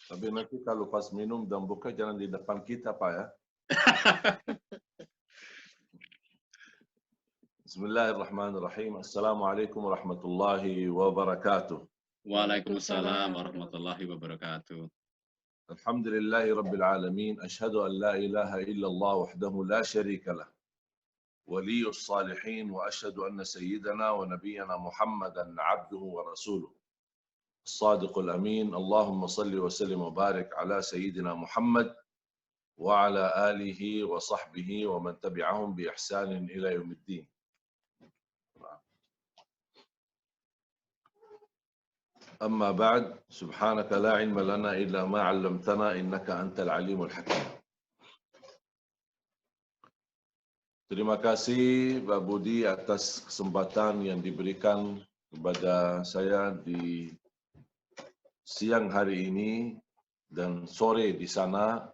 Tapi nanti kalau pas minum dan buka jangan di depan kita, Pak ya. Bismillahirrahmanirrahim. Assalamualaikum warahmatullahi wabarakatuh. Waalaikumsalam warahmatullahi wabarakatuh. Alhamdulillahi rabbil alamin. Ashhadu an la ilaha illallah wahdahu la syarika lah. Waliyus salihin wa ashhadu anna sayyidana wa nabiyyana Muhammadan abduhu wa rasuluh. As-sadiqul amin. Allahumma salli wa sallim wa barik ala sayyidina Muhammad wa ala alihi wa sahbihi wa man tabi'ahum bi ihsanin ila yaumiddin. أما بعد سبحانك لا علم لنا إلا ما علمتنا إنك أنت العليم الحكيم. Terima kasih Pak Budi atas kesempatan yang diberikan kepada saya di siang hari ini dan sore di sana.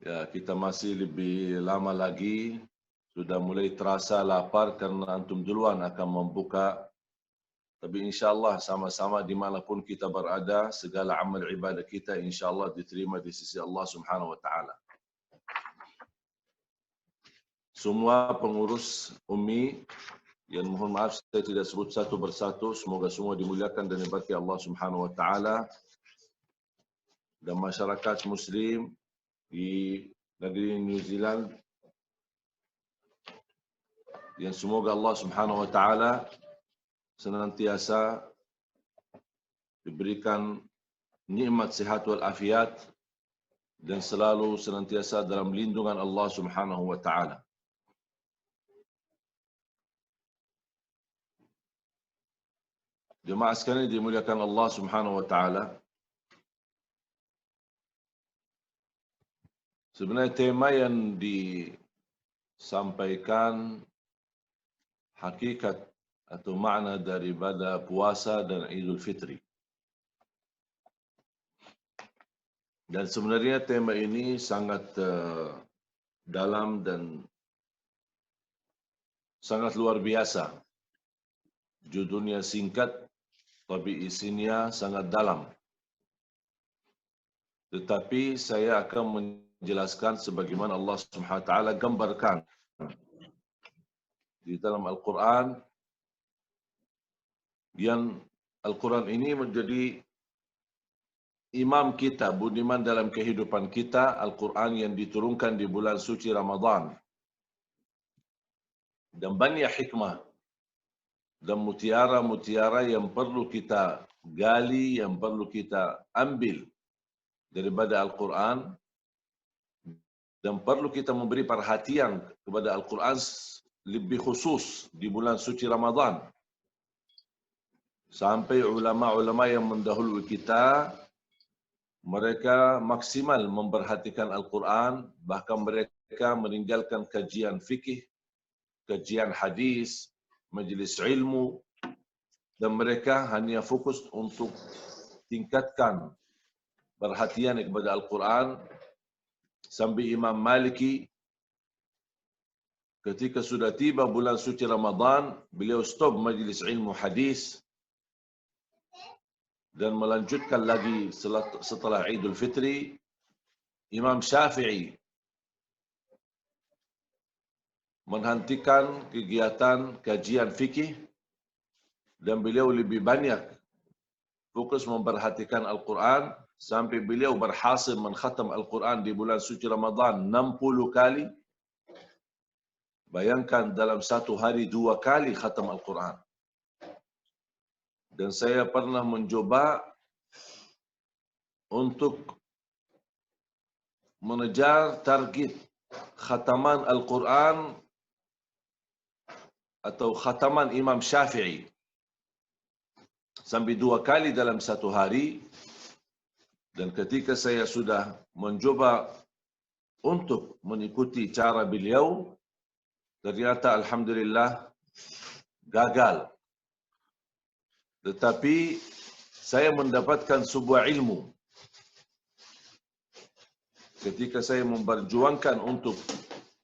Ya, kita masih lebih lama lagi, sudah mulai terasa lapar karena antum duluan akan membuka. Tapi insyaAllah sama-sama dimanapun kita berada, segala amal ibadah kita insyaAllah diterima di sisi Allah Subhanahu Wa Taala. Semua pengurus Ummi, yang mohon maaf saya tidak sebut satu persatu, semoga semua dimuliakan dan diberkati Allah Subhanahu Wa Taala, dan masyarakat Muslim di negeri New Zealand, yang semoga Allah Subhanahu Wa Taala senantiasa diberikan nikmat sehat wal afiat dan selalu senantiasa dalam lindungan Allah Subhanahu wa taala. Jemaah sekalian dimuliakan Allah Subhanahu wa taala. Sebenarnya tema yang disampaikan hakikat atau makna daripada puasa dan Idul Fitri. Dan sebenarnya tema ini sangat dalam dan sangat luar biasa. Judulnya singkat, tapi isinya sangat dalam. Tetapi saya akan menjelaskan sebagaimana Allah Subhanahu wa taala gambarkan di dalam Al-Quran, yang Al-Quran ini menjadi imam kita, budiman dalam kehidupan kita. Al-Quran yang diturunkan di bulan suci Ramadan. Dan banyak hikmah dan mutiara-mutiara yang perlu kita gali, yang perlu kita ambil daripada Al-Quran. Dan perlu kita memberi perhatian kepada Al-Quran lebih khusus di bulan suci Ramadan. Sampai ulama-ulama yang mendahului kita, mereka maksimal memperhatikan Al-Quran, bahkan mereka meninggalkan kajian fikih, kajian hadis, majelis ilmu, dan mereka hanya fokus untuk tingkatkan perhatian kepada Al-Quran. Sampai Imam Maliki, ketika sudah tiba bulan suci Ramadan, beliau stop majelis ilmu hadis, dan melanjutkan lagi setelah Idul Fitri. Imam Syafi'i menghentikan kegiatan kajian fikih dan beliau lebih banyak fokus memperhatikan Al-Quran sampai beliau berhasil mengkhatam Al-Quran di bulan suci Ramadan 60 kali. Bayangkan dalam satu hari 2 kali khatam Al-Quran. Dan saya pernah mencoba untuk mengejar target khataman Al-Quran atau khataman Imam Syafi'i sampai 2 kali dalam satu hari. Dan ketika saya sudah mencoba untuk mengikuti cara beliau, ternyata alhamdulillah gagal. Tetapi saya mendapatkan sebuah ilmu. Ketika saya memperjuangkan untuk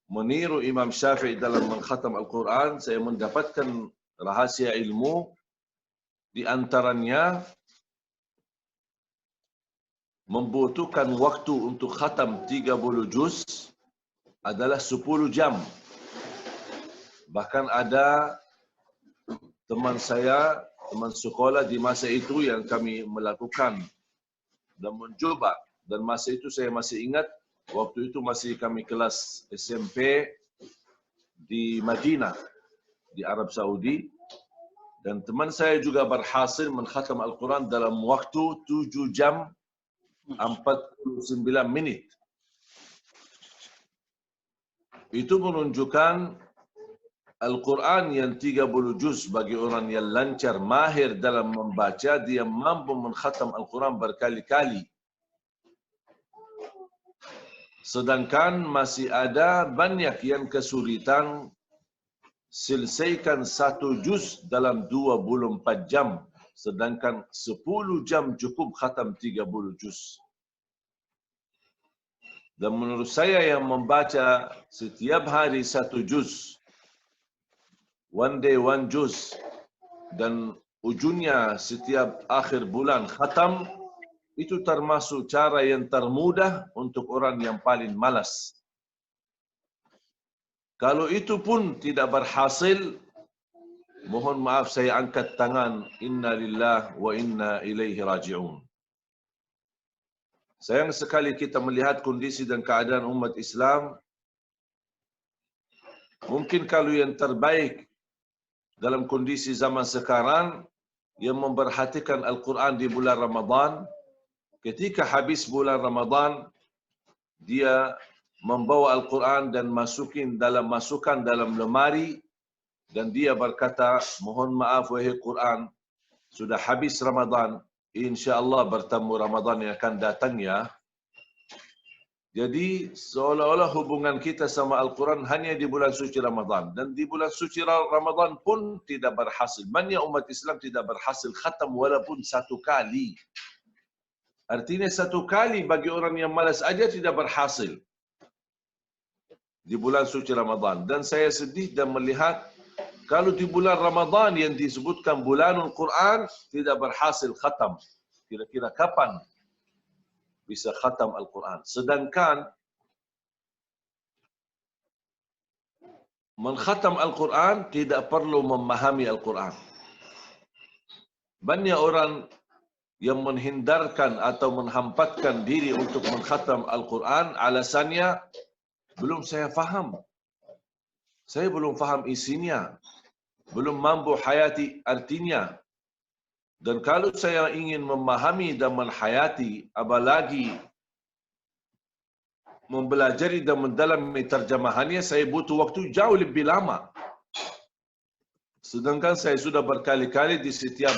meniru Imam Syafi'i dalam mengkhatam Al-Quran, saya mendapatkan rahasia ilmu. Di antaranya, membutuhkan waktu untuk khatam 30 juz adalah 10 jam. Bahkan ada teman saya, teman sekolah di masa itu yang kami melakukan dan mencoba. Dan masa itu saya masih ingat, waktu itu masih kami kelas SMP di Madinah, di Arab Saudi. Dan teman saya juga berhasil mengkhatam Al-Quran dalam waktu 7 jam 49 minit. Itu menunjukkan Al-Quran yang 30 juz bagi orang yang lancar, mahir dalam membaca, dia mampu mengkhatam Al-Quran berkali-kali. Sedangkan masih ada banyak yang kesulitan selesaikan 1 juz dalam 24 jam. Sedangkan 10 jam cukup khatam 30 juz. Dan menurut saya yang membaca setiap hari 1 juz, one day one juz, dan ujungnya setiap akhir bulan khatam, itu termasuk cara yang termudah untuk orang yang paling malas. Kalau itu pun tidak berhasil, mohon maaf saya angkat tangan, inna lillah wa inna ilaihi raji'un. Sayang sekali kita melihat kondisi dan keadaan umat Islam. Mungkin kalau yang terbaik dalam kondisi zaman sekarang, yang memperhatikan Al-Quran di bulan Ramadan, ketika habis bulan Ramadan, dia membawa Al-Quran dan masukkan dalam lemari, dan dia berkata, mohon maaf wahai Quran, sudah habis Ramadan, insya-Allah bertemu Ramadan yang akan datang ya. Jadi seolah-olah hubungan kita sama Al-Quran hanya di bulan suci Ramadan, dan di bulan suci Ramadan pun tidak berhasil. Banyak umat Islam tidak berhasil khatam walaupun 1 kali. Artinya 1 kali bagi orang yang malas aja tidak berhasil di bulan suci Ramadan. Dan saya sedih dan melihat kalau di bulan Ramadan yang disebutkan bulanul Quran tidak berhasil khatam. Kira-kira kapan bisa khatam Al-Quran? Sedangkan mengkhatam Al-Quran tidak perlu memahami Al-Quran. Banyak orang yang menghindarkan atau menghampatkan diri untuk mengkhatam Al-Quran, alasannya, belum saya faham. Saya belum faham isinya. Belum mampu hayati artinya. Dan kalau saya ingin memahami dan menghayati, apalagi mempelajari dan mendalami terjemahannya, saya butuh waktu jauh lebih lama. Sedangkan saya sudah berkali-kali di setiap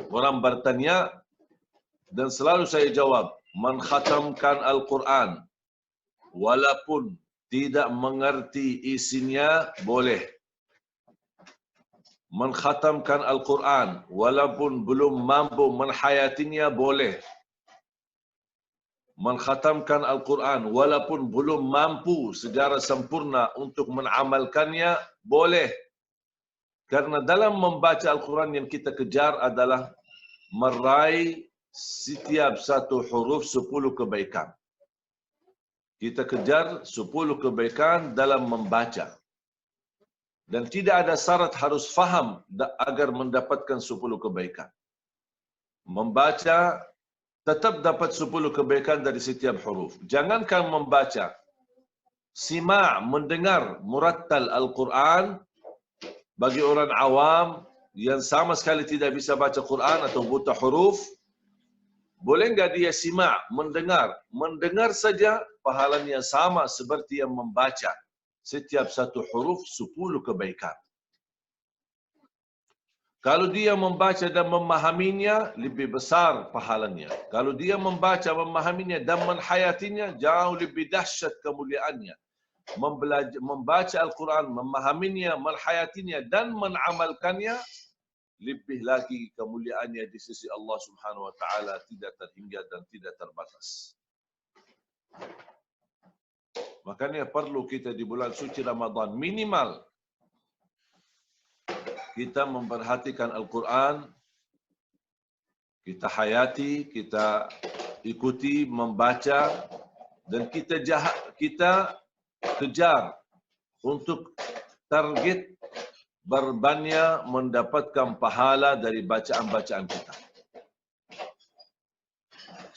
orang bertanya, dan selalu saya jawab, mengkhatamkan Al-Quran walaupun tidak mengerti isinya boleh. Mengkhatamkan Al-Quran walaupun belum mampu menghayatinya boleh. Mengkhatamkan Al-Quran walaupun belum mampu secara sempurna untuk mengamalkannya boleh. Karena dalam membaca Al-Quran yang kita kejar adalah meraih setiap 1 huruf 10 kebaikan. Kita kejar 10 kebaikan dalam membaca. Dan tidak ada syarat harus faham agar mendapatkan 10 kebaikan. Membaca tetap dapat 10 kebaikan dari setiap huruf. Jangankan membaca, sima' mendengar murattal Al-Quran bagi orang awam yang sama sekali tidak bisa baca Quran atau buta huruf, boleh enggak dia sima' mendengar? Mendengar saja pahalanya sama seperti yang membaca. Setiap 1 huruf 10 kebaikan. Kalau dia membaca dan memahaminya, lebih besar pahalanya. Kalau dia membaca, memahaminya dan menghayatinya, jauh lebih dahsyat kemuliaannya. Membaca Al-Quran, memahaminya, menghayatinya dan mengamalkannya, lebih lagi kemuliaannya di sisi Allah Subhanahu wa taala tidak terhingga dan tidak terbatas. Makanya perlu kita di bulan suci Ramadan minimal kita memperhatikan Al-Quran, kita hayati, kita ikuti membaca dan kita kejar untuk target berbanyak mendapatkan pahala dari bacaan-bacaan kita.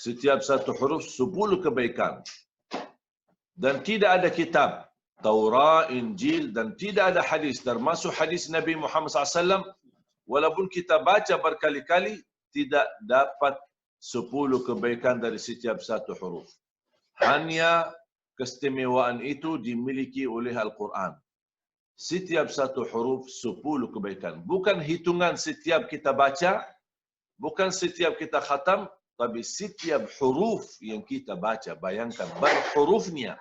Setiap satu huruf 10 kebaikan. Dan tidak ada kitab Taurat, Injil dan tidak ada hadis termasuk hadis Nabi Muhammad SAW walaupun kita baca berkali-kali tidak dapat 10 kebaikan dari setiap satu huruf. Hanya keistimewaan itu dimiliki oleh Al-Quran. Setiap satu huruf 10 kebaikan. Bukan hitungan setiap kita baca, bukan setiap kita khatam, tapi setiap huruf yang kita baca. Bayangkan berhurufnya.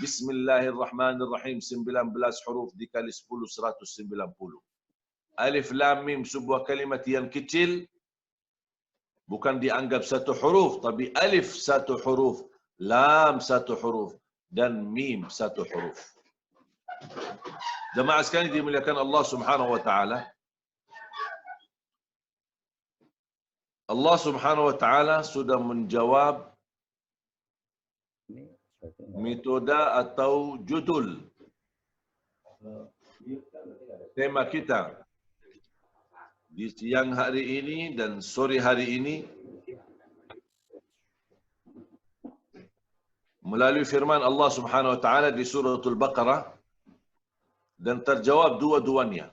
Bismillahirrahmanirrahim 19 huruf dikali 10 190. Alif lam mim sebuah kalimat yang kecil bukan dianggap satu huruf, tapi alif satu huruf, lam satu huruf dan mim satu huruf. Jemaah sekalian dimuliakan Allah Subhanahu wa taala. Allah Subhanahu wa taala sudah menjawab metode atau judul tema kita di siang hari ini dan sore hari ini melalui firman Allah Subhanahu wa taala di surah Al-Baqarah dan terjawab dua-duanya.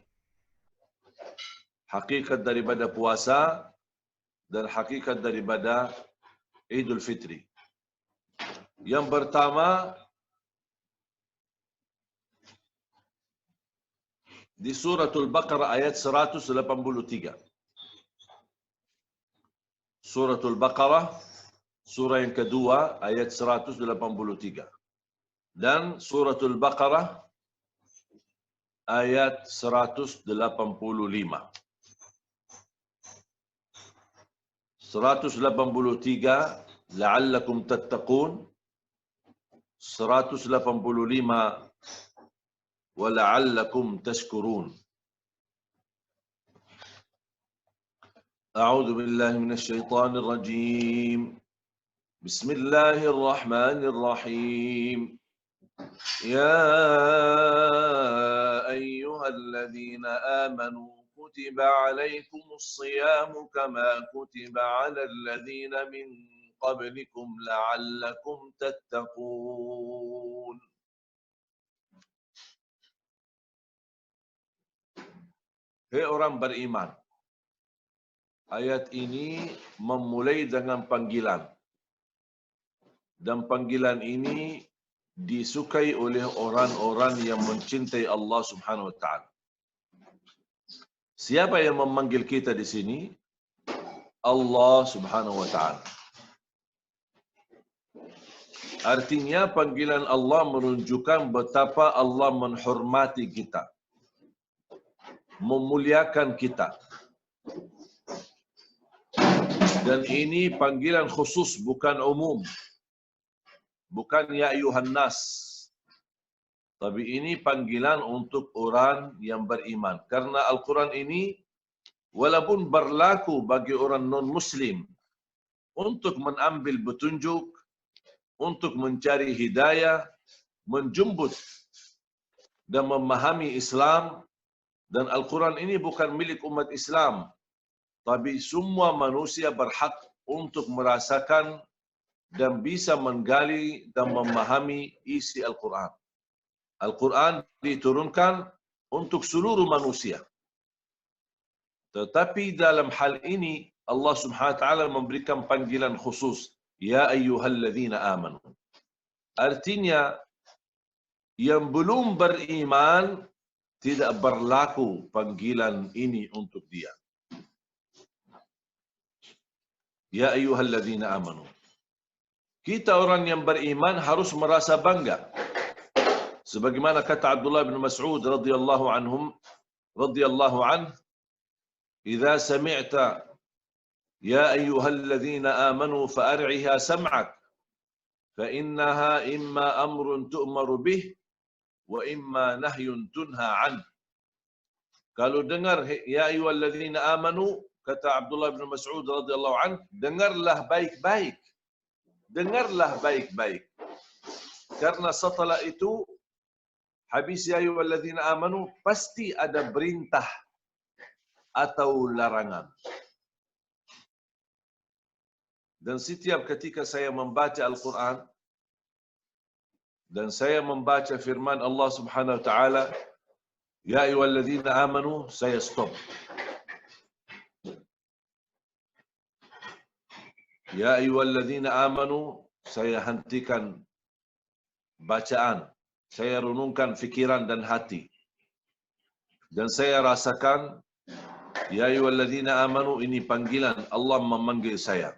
Hakikat daripada puasa dan hakikat daripada Idul Fitri. Yang pertama di surah Al-Baqarah ayat 183. Surah Al-Baqarah surah yang kedua ayat 183. Dan surah Al-Baqarah ayat 185. 183 la'allakum tattaqun, 185 wa la'allakum tashkurun. A'udzu billahi minasy syaithanir rajim. Bismillahirrahmanirrahim. Ya ayyuhalladzina amanu كتب عليكم الصيام كما كتب على الذين من قبلكم لعلكم تتقون. Hei orang beriman. Ayat ini memulai dengan panggilan. Dan panggilan ini disukai oleh orang-orang yang mencintai Allah Subhanahu wa taala. Siapa yang memanggil kita di sini? Allah Subhanahu wa taala. Artinya panggilan Allah menunjukkan betapa Allah menghormati kita, memuliakan kita. Dan ini panggilan khusus, bukan umum. Bukan ya ayuhan nas. Tapi ini panggilan untuk orang yang beriman. Karena Al-Quran ini walaupun berlaku bagi orang non-Muslim untuk mengambil petunjuk, untuk mencari hidayah, menjemput dan memahami Islam. Dan Al-Quran ini bukan milik umat Islam. Tapi semua manusia berhak untuk merasakan dan bisa menggali dan memahami isi Al-Quran. Al-Quran diturunkan untuk seluruh manusia. Tetapi dalam hal ini Allah Subhanahu wa taala memberikan panggilan khusus, ya ayyuhalladzina amanu. Artinya yang belum beriman tidak berlaku panggilan ini untuk dia. Ya ayyuhalladzina amanu. Kita orang yang beriman harus merasa bangga. Sebagaimana kata Abdullah bin Mas'ud radhiyallahu anhu, "Idza sami'ta ya ayyuhalladzina amanu fa'ar'iha sam'ak, fa innaha imma amrun tu'maru bih wa imma nahyun tunha 'an." Kalau dengar ya ayyuhalladzina amanu, kata Abdullah bin Mas'ud radhiyallahu anhu, dengarlah baik-baik dengarlah baik-baik. Karena setelah itu, habis ya ayyuhalladzina amanu, pasti ada perintah atau larangan. Dan setiap ketika saya membaca Al-Quran, dan saya membaca firman Allah Subhanahu Wa Taala, ya ayyuhalladzina amanu, saya stop. Ya ayyuhalladzina amanu, saya hentikan bacaan, saya renungkan fikiran dan hati. Dan saya rasakan, ya ayyuhalladzina amanu, ini panggilan Allah memanggil saya.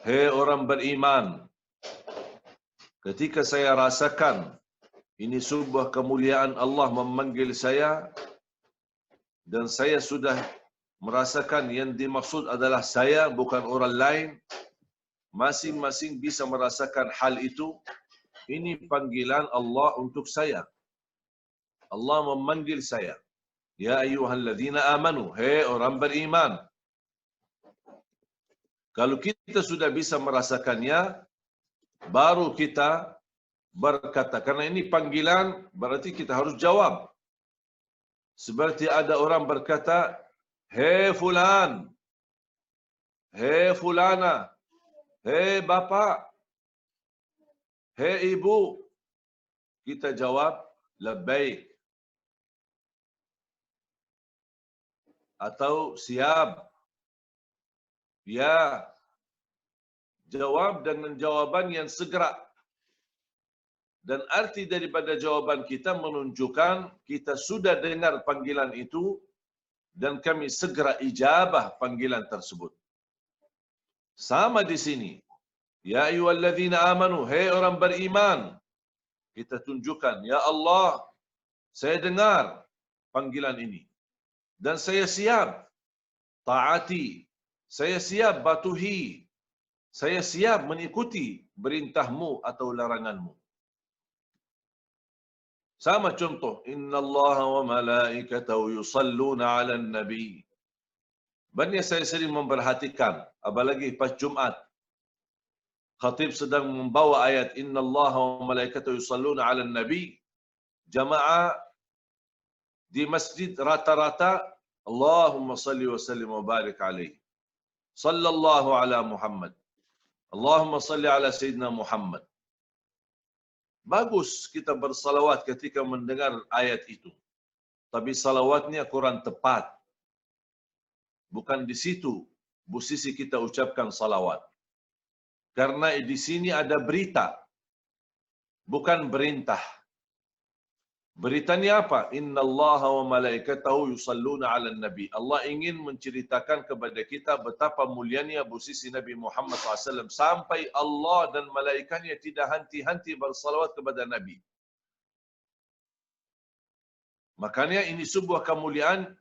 Hei orang beriman, ketika saya rasakan ini sebuah kemuliaan Allah memanggil saya, dan saya sudah merasakan yang dimaksud adalah saya, bukan orang lain, masing-masing bisa merasakan hal itu. Ini panggilan Allah untuk saya. Allah memanggil saya. Ya ayyuhalladzina amanu, hei orang beriman. Kalau kita sudah bisa merasakannya, baru kita berkata. Karena ini panggilan, berarti kita harus jawab. Seperti ada orang berkata, hei fulan, hei fulana, hei bapak, hei ibu. Kita jawab, labbaik. Atau siap. Ya. Jawab dengan jawaban yang segera. Dan arti daripada jawaban kita menunjukkan kita sudah dengar panggilan itu dan kami segera ijabah panggilan tersebut. Sama di sini. Ya ayyuhalladzina amanu, hei orang beriman. Kita tunjukkan, ya Allah, saya dengar panggilan ini. Dan saya siap taati. Saya siap patuhi. Saya siap mengikuti perintahmu atau laranganmu. Sama contoh, innallaha wa malaikatahu yusalluna 'alan nabi. Banyak saya sering memperhatikan, apalagi pas Jumat, khatib sedang membawa ayat innallaha wa malaikatahu yusalluna 'alan nabi. Jamaah di masjid rata-rata Allahumma salli wa sallim wa barik alaihi. Sallallahu ala Muhammad. Allahumma salli ala Sayyidina Muhammad. Bagus kita bersalawat ketika mendengar ayat itu. Tapi salawatnya kurang tepat. Bukan di situ posisi kita ucapkan salawat. Karena di sini ada berita. Bukan perintah. Beritanya apa? Innallaha wa malaikatahu yusalluna 'alan nabi. Allah ingin menceritakan kepada kita betapa mulianya posisi Nabi Muhammad SAW sampai Allah dan malaikatnya tidak henti-henti bersalawat kepada Nabi. Makanya ini sebuah kemuliaan,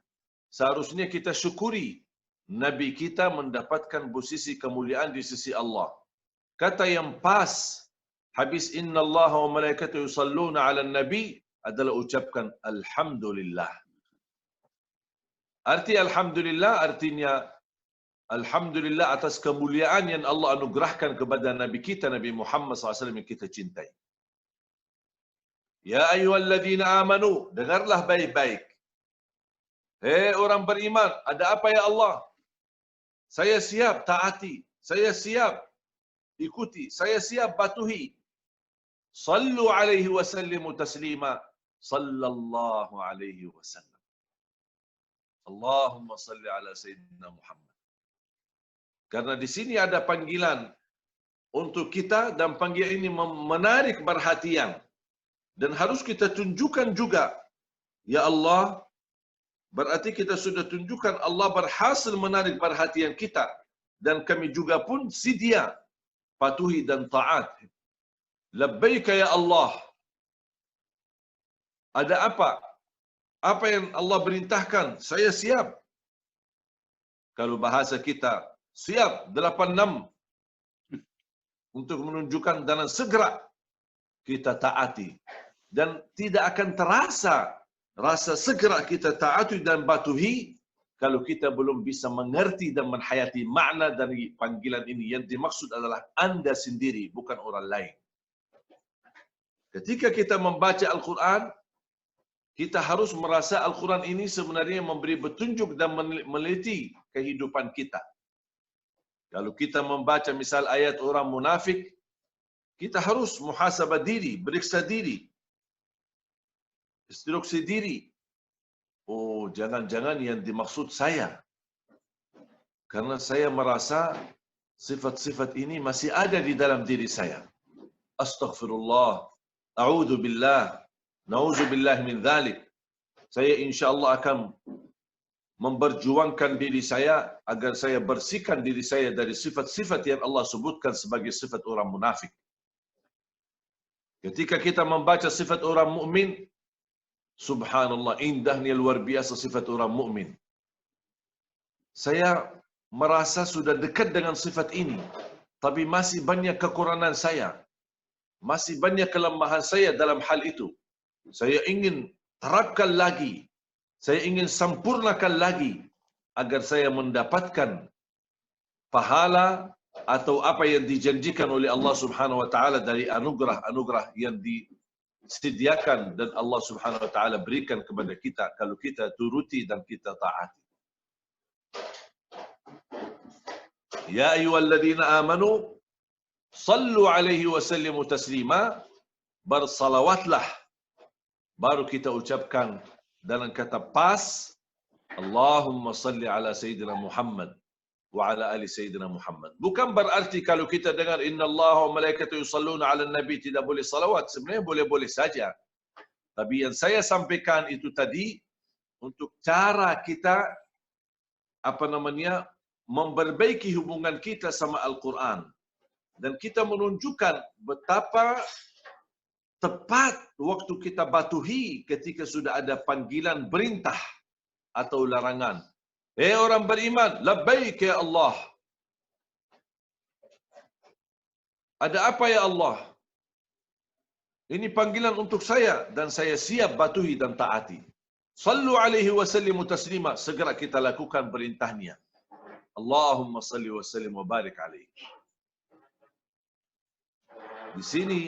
seharusnya kita syukuri Nabi kita mendapatkan posisi kemuliaan di sisi Allah. Kata yang pas habis innallaha wa malaikatahu yusalluna 'alan nabi adalah ucapkan alhamdulillah. Arti alhamdulillah artinya alhamdulillah atas kemuliaan yang Allah anugerahkan kepada Nabi kita Nabi Muhammad SAW yang kita cintai. Ya ayyuhalladzina amanu, dengarlah baik-baik. Hei orang beriman, ada apa ya Allah? Saya siap taati, saya siap ikuti, saya siap patuhi. Sallu alaihi wa sallimu taslima. Sallallahu alaihi wasallam. Allahumma salli ala Sayyidina Muhammad. Karena di sini ada panggilan untuk kita dan panggilan ini menarik perhatian. Dan harus kita tunjukkan juga, ya Allah, berarti kita sudah tunjukkan Allah berhasil menarik perhatian kita. Dan kami juga pun sedia patuhi dan taat. Labbaika ya Allah. Ada apa? Apa yang Allah perintahkan? Saya siap. Kalau bahasa kita, siap 86 untuk menunjukkan dan segera kita taati. Dan tidak akan terasa rasa segera kita taati dan patuhi kalau kita belum bisa mengerti dan menghayati makna dari panggilan ini. Yang dimaksud adalah Anda sendiri, bukan orang lain. Ketika kita membaca Al-Quran, kita harus merasa Al-Quran ini sebenarnya memberi petunjuk dan meneliti kehidupan kita. Kalau kita membaca misal ayat orang munafik, kita harus muhasabah diri, beriksa diri, instruksi diri. Oh, jangan-jangan yang dimaksud saya. Karena saya merasa sifat-sifat ini masih ada di dalam diri saya. Astaghfirullah, a'udzu billah, na'udzu billah min dzalik. Saya insya-Allah akan memperjuangkan diri saya agar saya bersihkan diri saya dari sifat-sifat yang Allah sebutkan sebagai sifat orang munafik. Ketika kita membaca sifat orang mukmin, subhanallah, indahnya luar biasa sifat orang mukmin. Saya merasa sudah dekat dengan sifat ini, tapi masih banyak kekurangan saya. Masih banyak kelemahan saya dalam hal itu. Saya ingin terapkan lagi. Saya ingin sempurnakan lagi agar saya mendapatkan pahala atau apa yang dijanjikan oleh Allah Subhanahu wa taala dari anugerah-anugerah yang disediakan dan Allah Subhanahu wa taala berikan kepada kita kalau kita turuti dan kita taati. Ya ayyuhalladzina amanu sallu alaihi wa sallimu taslima. Bersalawatlah. Baru kita ucapkan dalam kata pas, Allahumma salli ala Sayyidina Muhammad wa ala ali Sayyidina Muhammad. Bukan berarti kalau kita dengar inna Allah wa malaikatu yusalluna ala nabi tidak boleh salawat. Sebenarnya boleh-boleh saja. Tapi yang saya sampaikan itu tadi untuk cara kita memperbaiki hubungan kita sama Al-Quran. Dan kita menunjukkan betapa tepat waktu kita patuhi ketika sudah ada panggilan perintah atau larangan. Orang beriman, labbaik ya Allah. Ada apa ya Allah? Ini panggilan untuk saya dan saya siap patuhi dan taati. Sallu alaihi wa sallimu taslima. Segera kita lakukan perintahnya. Allahumma salli wa sallim wa barik alaihi. Di sini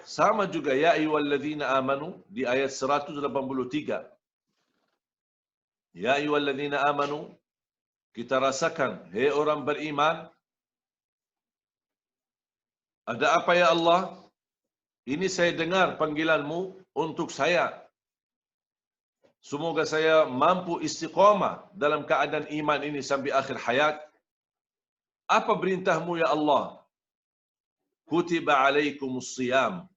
sama juga ya ayyuhalladzina amanu di ayat 183. Ya ayyuhalladzina amanu, kita rasakan, hei orang beriman, ada apa ya Allah? Ini saya dengar panggilanmu untuk saya. Semoga saya mampu istiqamah dalam keadaan iman ini sampai akhir hayat. Apa perintahmu ya Allah? Kutiba alaikumus siyam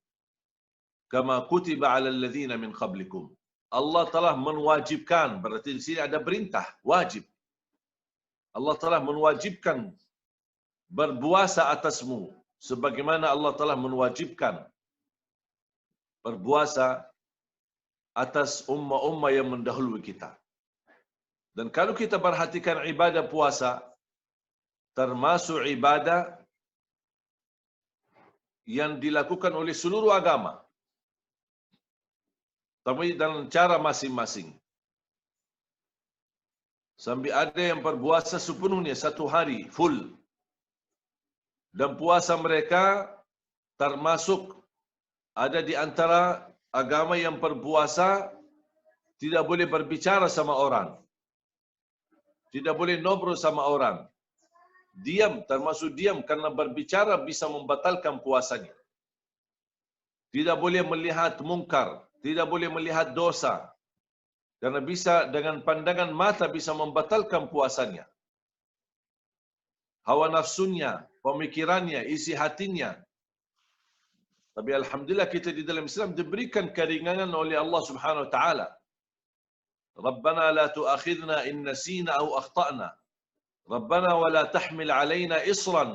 kama kutiba alal ladzina min qablikum. Allah telah menwajibkan, berarti di sini ada perintah wajib. Allah telah menwajibkan berpuasa atasmu sebagaimana Allah telah menwajibkan berpuasa atas ummah-ummah yang mendahului kita. Dan kalau kita perhatikan ibadah puasa termasuk ibadah yang dilakukan oleh seluruh agama, tapi dalam cara masing-masing. Sampai ada yang berpuasa sepenuhnya satu hari full. Dan puasa mereka termasuk ada di antara agama yang berpuasa tidak boleh berbicara sama orang. Tidak boleh ngobrol sama orang. Diam, termasuk diam karena berbicara bisa membatalkan puasanya. Tidak boleh melihat mungkar, tidak boleh melihat dosa. Karena bisa dengan pandangan mata bisa membatalkan puasanya. Hawa nafsunya, pemikirannya, isi hatinya. Tapi alhamdulillah kita di dalam Islam diberikan keringanan oleh Allah Subhanahu wa taala. Rabbana la tu'akhidna in nasina aw akhtana. Rabbana wa la tahmil alaina isran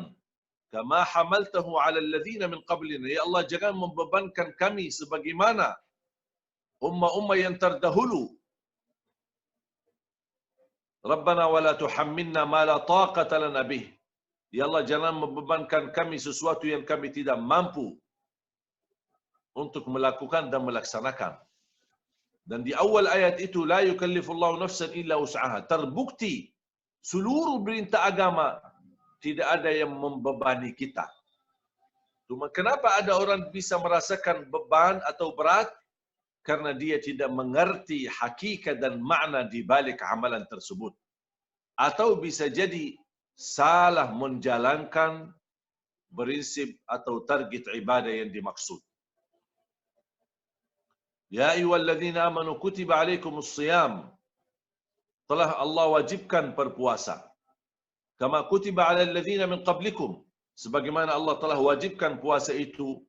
kama hamaltahu 'ala alladhina min qablina. Ya Allah, jangan membebankan kami sebagaimana ummah-ummah yang terdahulu. Rabbana wa la tuhammilna ma la taqata lana bih. Ya Allah, jangan membebankan kami sesuatu yang kami tidak mampu untuk melakukan dan melaksanakan. Dan di awal ayat itu, la yukallifullahu nafsan illa wus'aha. Terbukti seluruh perintah agama tidak ada yang membebani kita. Cuma kenapa ada orang bisa merasakan beban atau berat? Karena dia tidak mengerti hakikat dan makna di balik amalan tersebut. Atau bisa jadi salah menjalankan prinsip atau target ibadah yang dimaksud. Ya ayyuhalladzina amanu kutiba alaikumus shiyam. Telah Allah wajibkan berpuasa. Kama kutiba alal ladzina min qablikum. Sebagaimana Allah telah wajibkan puasa itu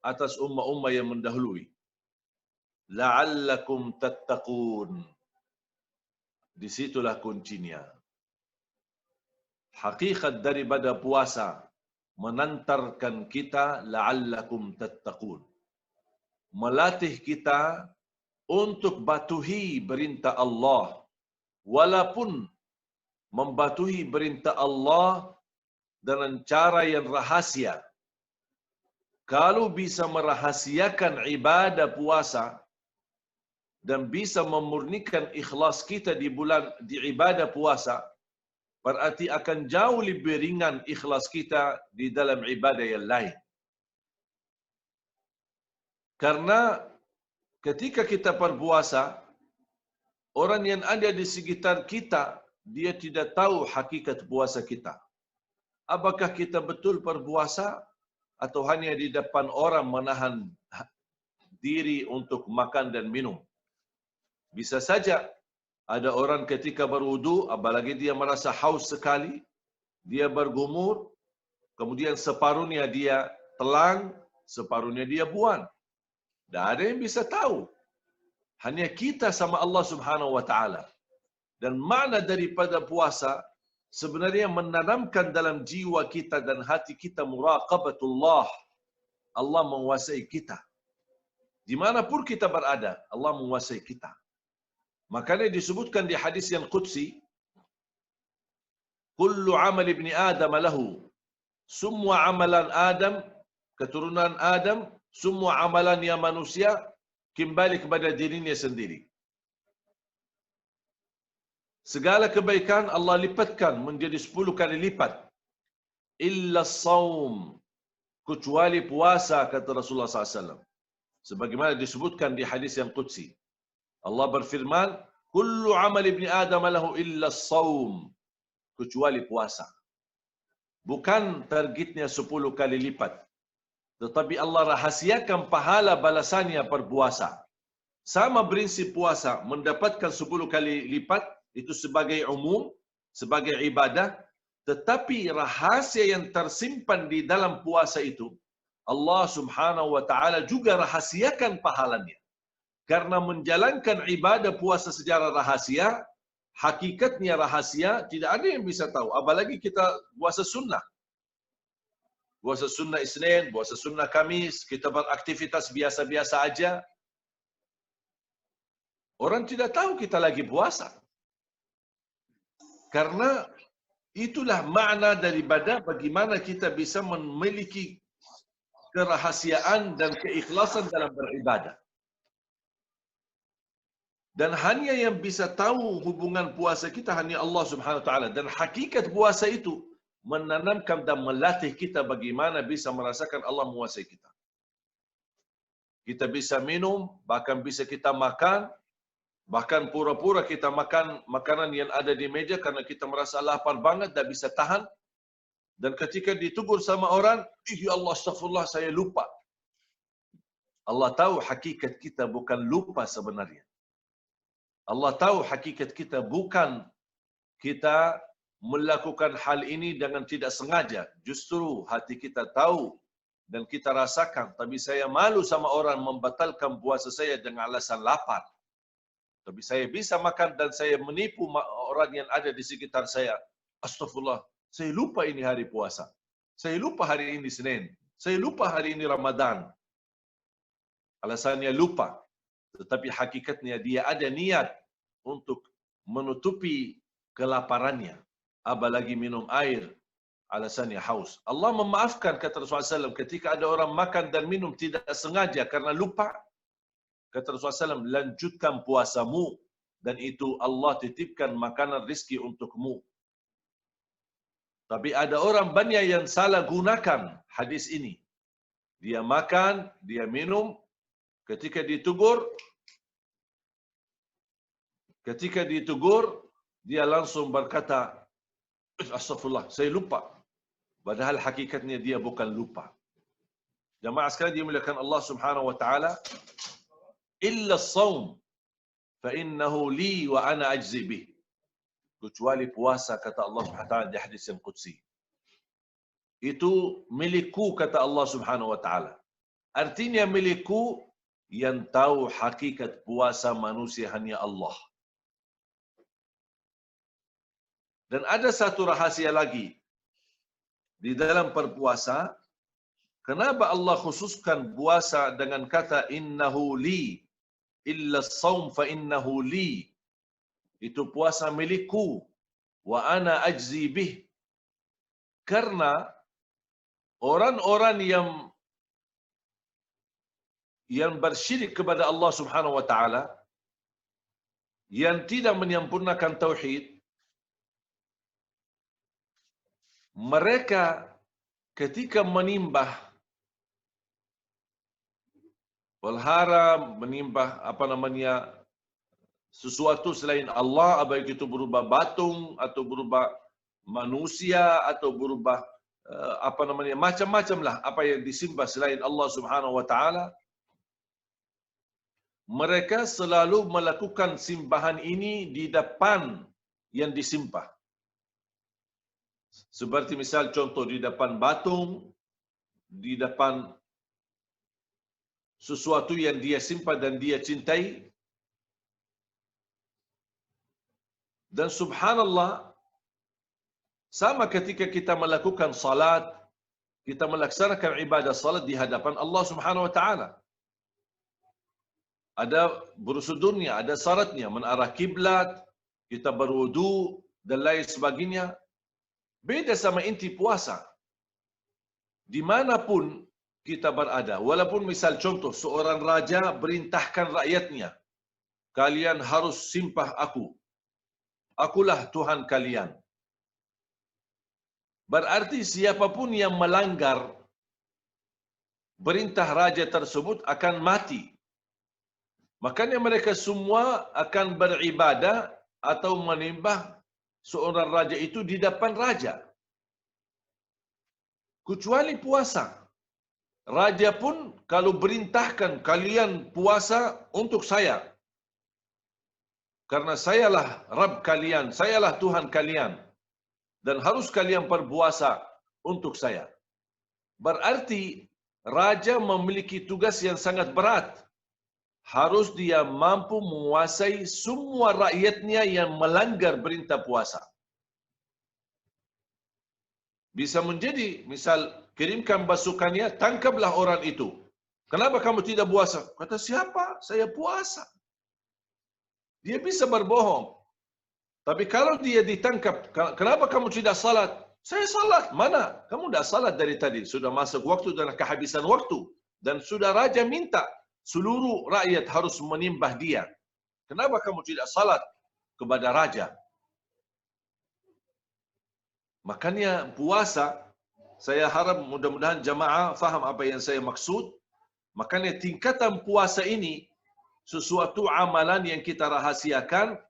atas ummah-ummah yang mendahului. La'allakum tattaqun. Disitulah kuncinya. Hakikat daripada puasa menantarkan kita la'allakum tattaqun. Melatih kita untuk patuhi perintah Allah. Walaupun membatuhi perintah Allah dengan cara yang rahasia. Kalau bisa merahasiakan ibadah puasa dan bisa memurnikan ikhlas kita di ibadah puasa, berarti akan jauh lebih ringan ikhlas kita di dalam ibadah yang lain. Karena ketika kita berpuasa, orang yang ada di sekitar kita, dia tidak tahu hakikat puasa kita. Apakah kita betul berpuasa atau hanya di depan orang menahan diri untuk makan dan minum? Bisa saja ada orang ketika berwudu, apalagi dia merasa haus sekali, dia bergumur, kemudian separuhnya dia telan, separuhnya dia buang. Tak ada yang bisa tahu. Hanya kita sama Allah Subhanahu wa taala. Dan makna daripada puasa sebenarnya menanamkan dalam jiwa kita dan hati kita muraqabatullah. Allah menguasai kita. Di manapun kita berada, Allah menguasai kita. Makanya disebutkan di hadis yang qudsi, kullu amal ibni Adam lahu. Semua amalan Adam, keturunan Adam, semua amalan yang manusia kembali kepada dirinya sendiri. Segala kebaikan Allah lipatkan menjadi 10 kali lipat. Illa saum. Kecuali puasa, kata Rasulullah SAW. Sebagaimana disebutkan di hadis yang qudsi. Allah berfirman, kullu amal ibni Adam lahu illa saum. Kecuali puasa. Bukan targetnya 10 kali lipat. Tetapi Allah rahasiakan pahala balasannya berpuasa. Sama prinsip puasa, mendapatkan 10 kali lipat, itu sebagai umum, sebagai ibadah. Tetapi rahasia yang tersimpan di dalam puasa itu, Allah Subhanahu wa ta'ala juga rahasiakan pahalanya. Karena menjalankan ibadah puasa secara rahasia, hakikatnya rahasia, tidak ada yang bisa tahu. Apalagi kita puasa sunnah. Puasa sunnah Isnin, puasa sunnah Kamis, kita beraktivitas biasa-biasa aja. Orang tidak tahu kita lagi puasa. Karena itulah makna daripada bagaimana kita bisa memiliki kerahasiaan dan keikhlasan dalam beribadah. Dan hanya yang bisa tahu hubungan puasa kita hanya Allah Subhanahu wa taala. Dan hakikat puasa itu menanamkan dan melatih kita bagaimana bisa merasakan Allah menguasai kita. Kita bisa minum, bahkan bisa kita makan, bahkan pura-pura kita makan makanan yang ada di meja karena kita merasa lapar banget, tak bisa tahan. Dan ketika ditegur sama orang, ya Allah, astagfirullah, saya lupa. Allah tahu hakikat kita bukan lupa sebenarnya. Allah tahu hakikat kita bukan kita melakukan hal ini dengan tidak sengaja. Justru hati kita tahu dan kita rasakan. Tapi saya malu sama orang membatalkan puasa saya dengan alasan lapar. Tapi saya bisa makan dan saya menipu orang yang ada di sekitar saya. Astagfirullah, saya lupa ini hari puasa. Saya lupa hari ini Senin. Saya lupa hari ini Ramadan. Alasannya lupa. Tetapi hakikatnya dia ada niat untuk menutupi kelaparannya. Apalagi minum air, alasannya haus. Allah memaafkan, kata Rasulullah SAW, ketika ada orang makan dan minum tidak sengaja karena lupa, Kata Rasulullah SAW, lanjutkan puasamu dan itu Allah titipkan makanan rizki untukmu. Tapi ada orang banyak yang salah gunakan hadis ini. Dia makan, dia minum, ketika ditegur, dia langsung berkata, astagfirullah, saya lupa. Padahal hakikatnya dia bukan lupa. Jamaah sekalian dimuliakan Allah Subhanahu wa taala, illa as-shaum fa innahu li wa ana ajzi bih. Kecuali puasa, kata Allah Subhanahu wa taala di hadis yang qudsi. Itu milikku, kata Allah Subhanahu wa taala. Artinya milikku, yang tahu hakikat puasa manusia hanya Allah. Dan ada satu rahasia lagi di dalam berpuasa. Kenapa Allah khususkan puasa dengan kata innahu li, illa as-shaum fa innahu li. Itu puasa milikku, wa ana ajzi bih. Karena orang-orang yang bersyirik kepada Allah Subhanahu wa taala, yang tidak menyempurnakan tauhid, mereka ketika menimbah pelihara, menimbah sesuatu selain Allah, baik itu berupa batung atau berupa manusia atau berupa macam-macam lah apa yang disembah selain Allah Subhanahu wa taala, mereka selalu melakukan simbahan ini di depan yang disembah. Seperti misal contoh di depan batung, di depan sesuatu yang dia simpan dan dia cintai. Dan subhanallah, sama ketika kita melakukan salat, kita melaksanakan ibadah salat di hadapan Allah Subhanahu wa taala. Ada prosedurnya, ada syaratnya, menarah kiblat, kita berwudu dan lain sebagainya. Beda sama inti puasa. Dimanapun kita berada, walaupun misal contoh seorang raja perintahkan rakyatnya, kalian harus simpah aku, akulah Tuhan kalian. Berarti siapapun yang melanggar perintah raja tersebut akan mati. Makanya mereka semua akan beribadah atau menyembah seorang raja itu di depan raja. Kecuali puasa. Raja pun kalau perintahkan kalian puasa untuk saya, karena sayalah Rabb kalian, sayalah Tuhan kalian, dan harus kalian berpuasa untuk saya. Berarti raja memiliki tugas yang sangat berat. Harus dia mampu menguasai semua rakyatnya yang melanggar perintah puasa. Bisa menjadi, misal, kirimkan pasukannya, tangkaplah orang itu. Kenapa kamu tidak puasa? Kata siapa? Saya puasa. Dia bisa berbohong. Tapi kalau dia ditangkap, kenapa kamu tidak salat? Saya salat. Mana? Kamu tidak salat dari tadi. Sudah masuk waktu dan kehabisan waktu. Dan sudah raja minta seluruh rakyat harus menyembah dia. Kenapa kamu tidak salat kepada raja? Makanya puasa, saya harap mudah-mudahan jamaah faham apa yang saya maksud. Makanya tingkatan puasa ini sesuatu amalan yang kita rahasiakan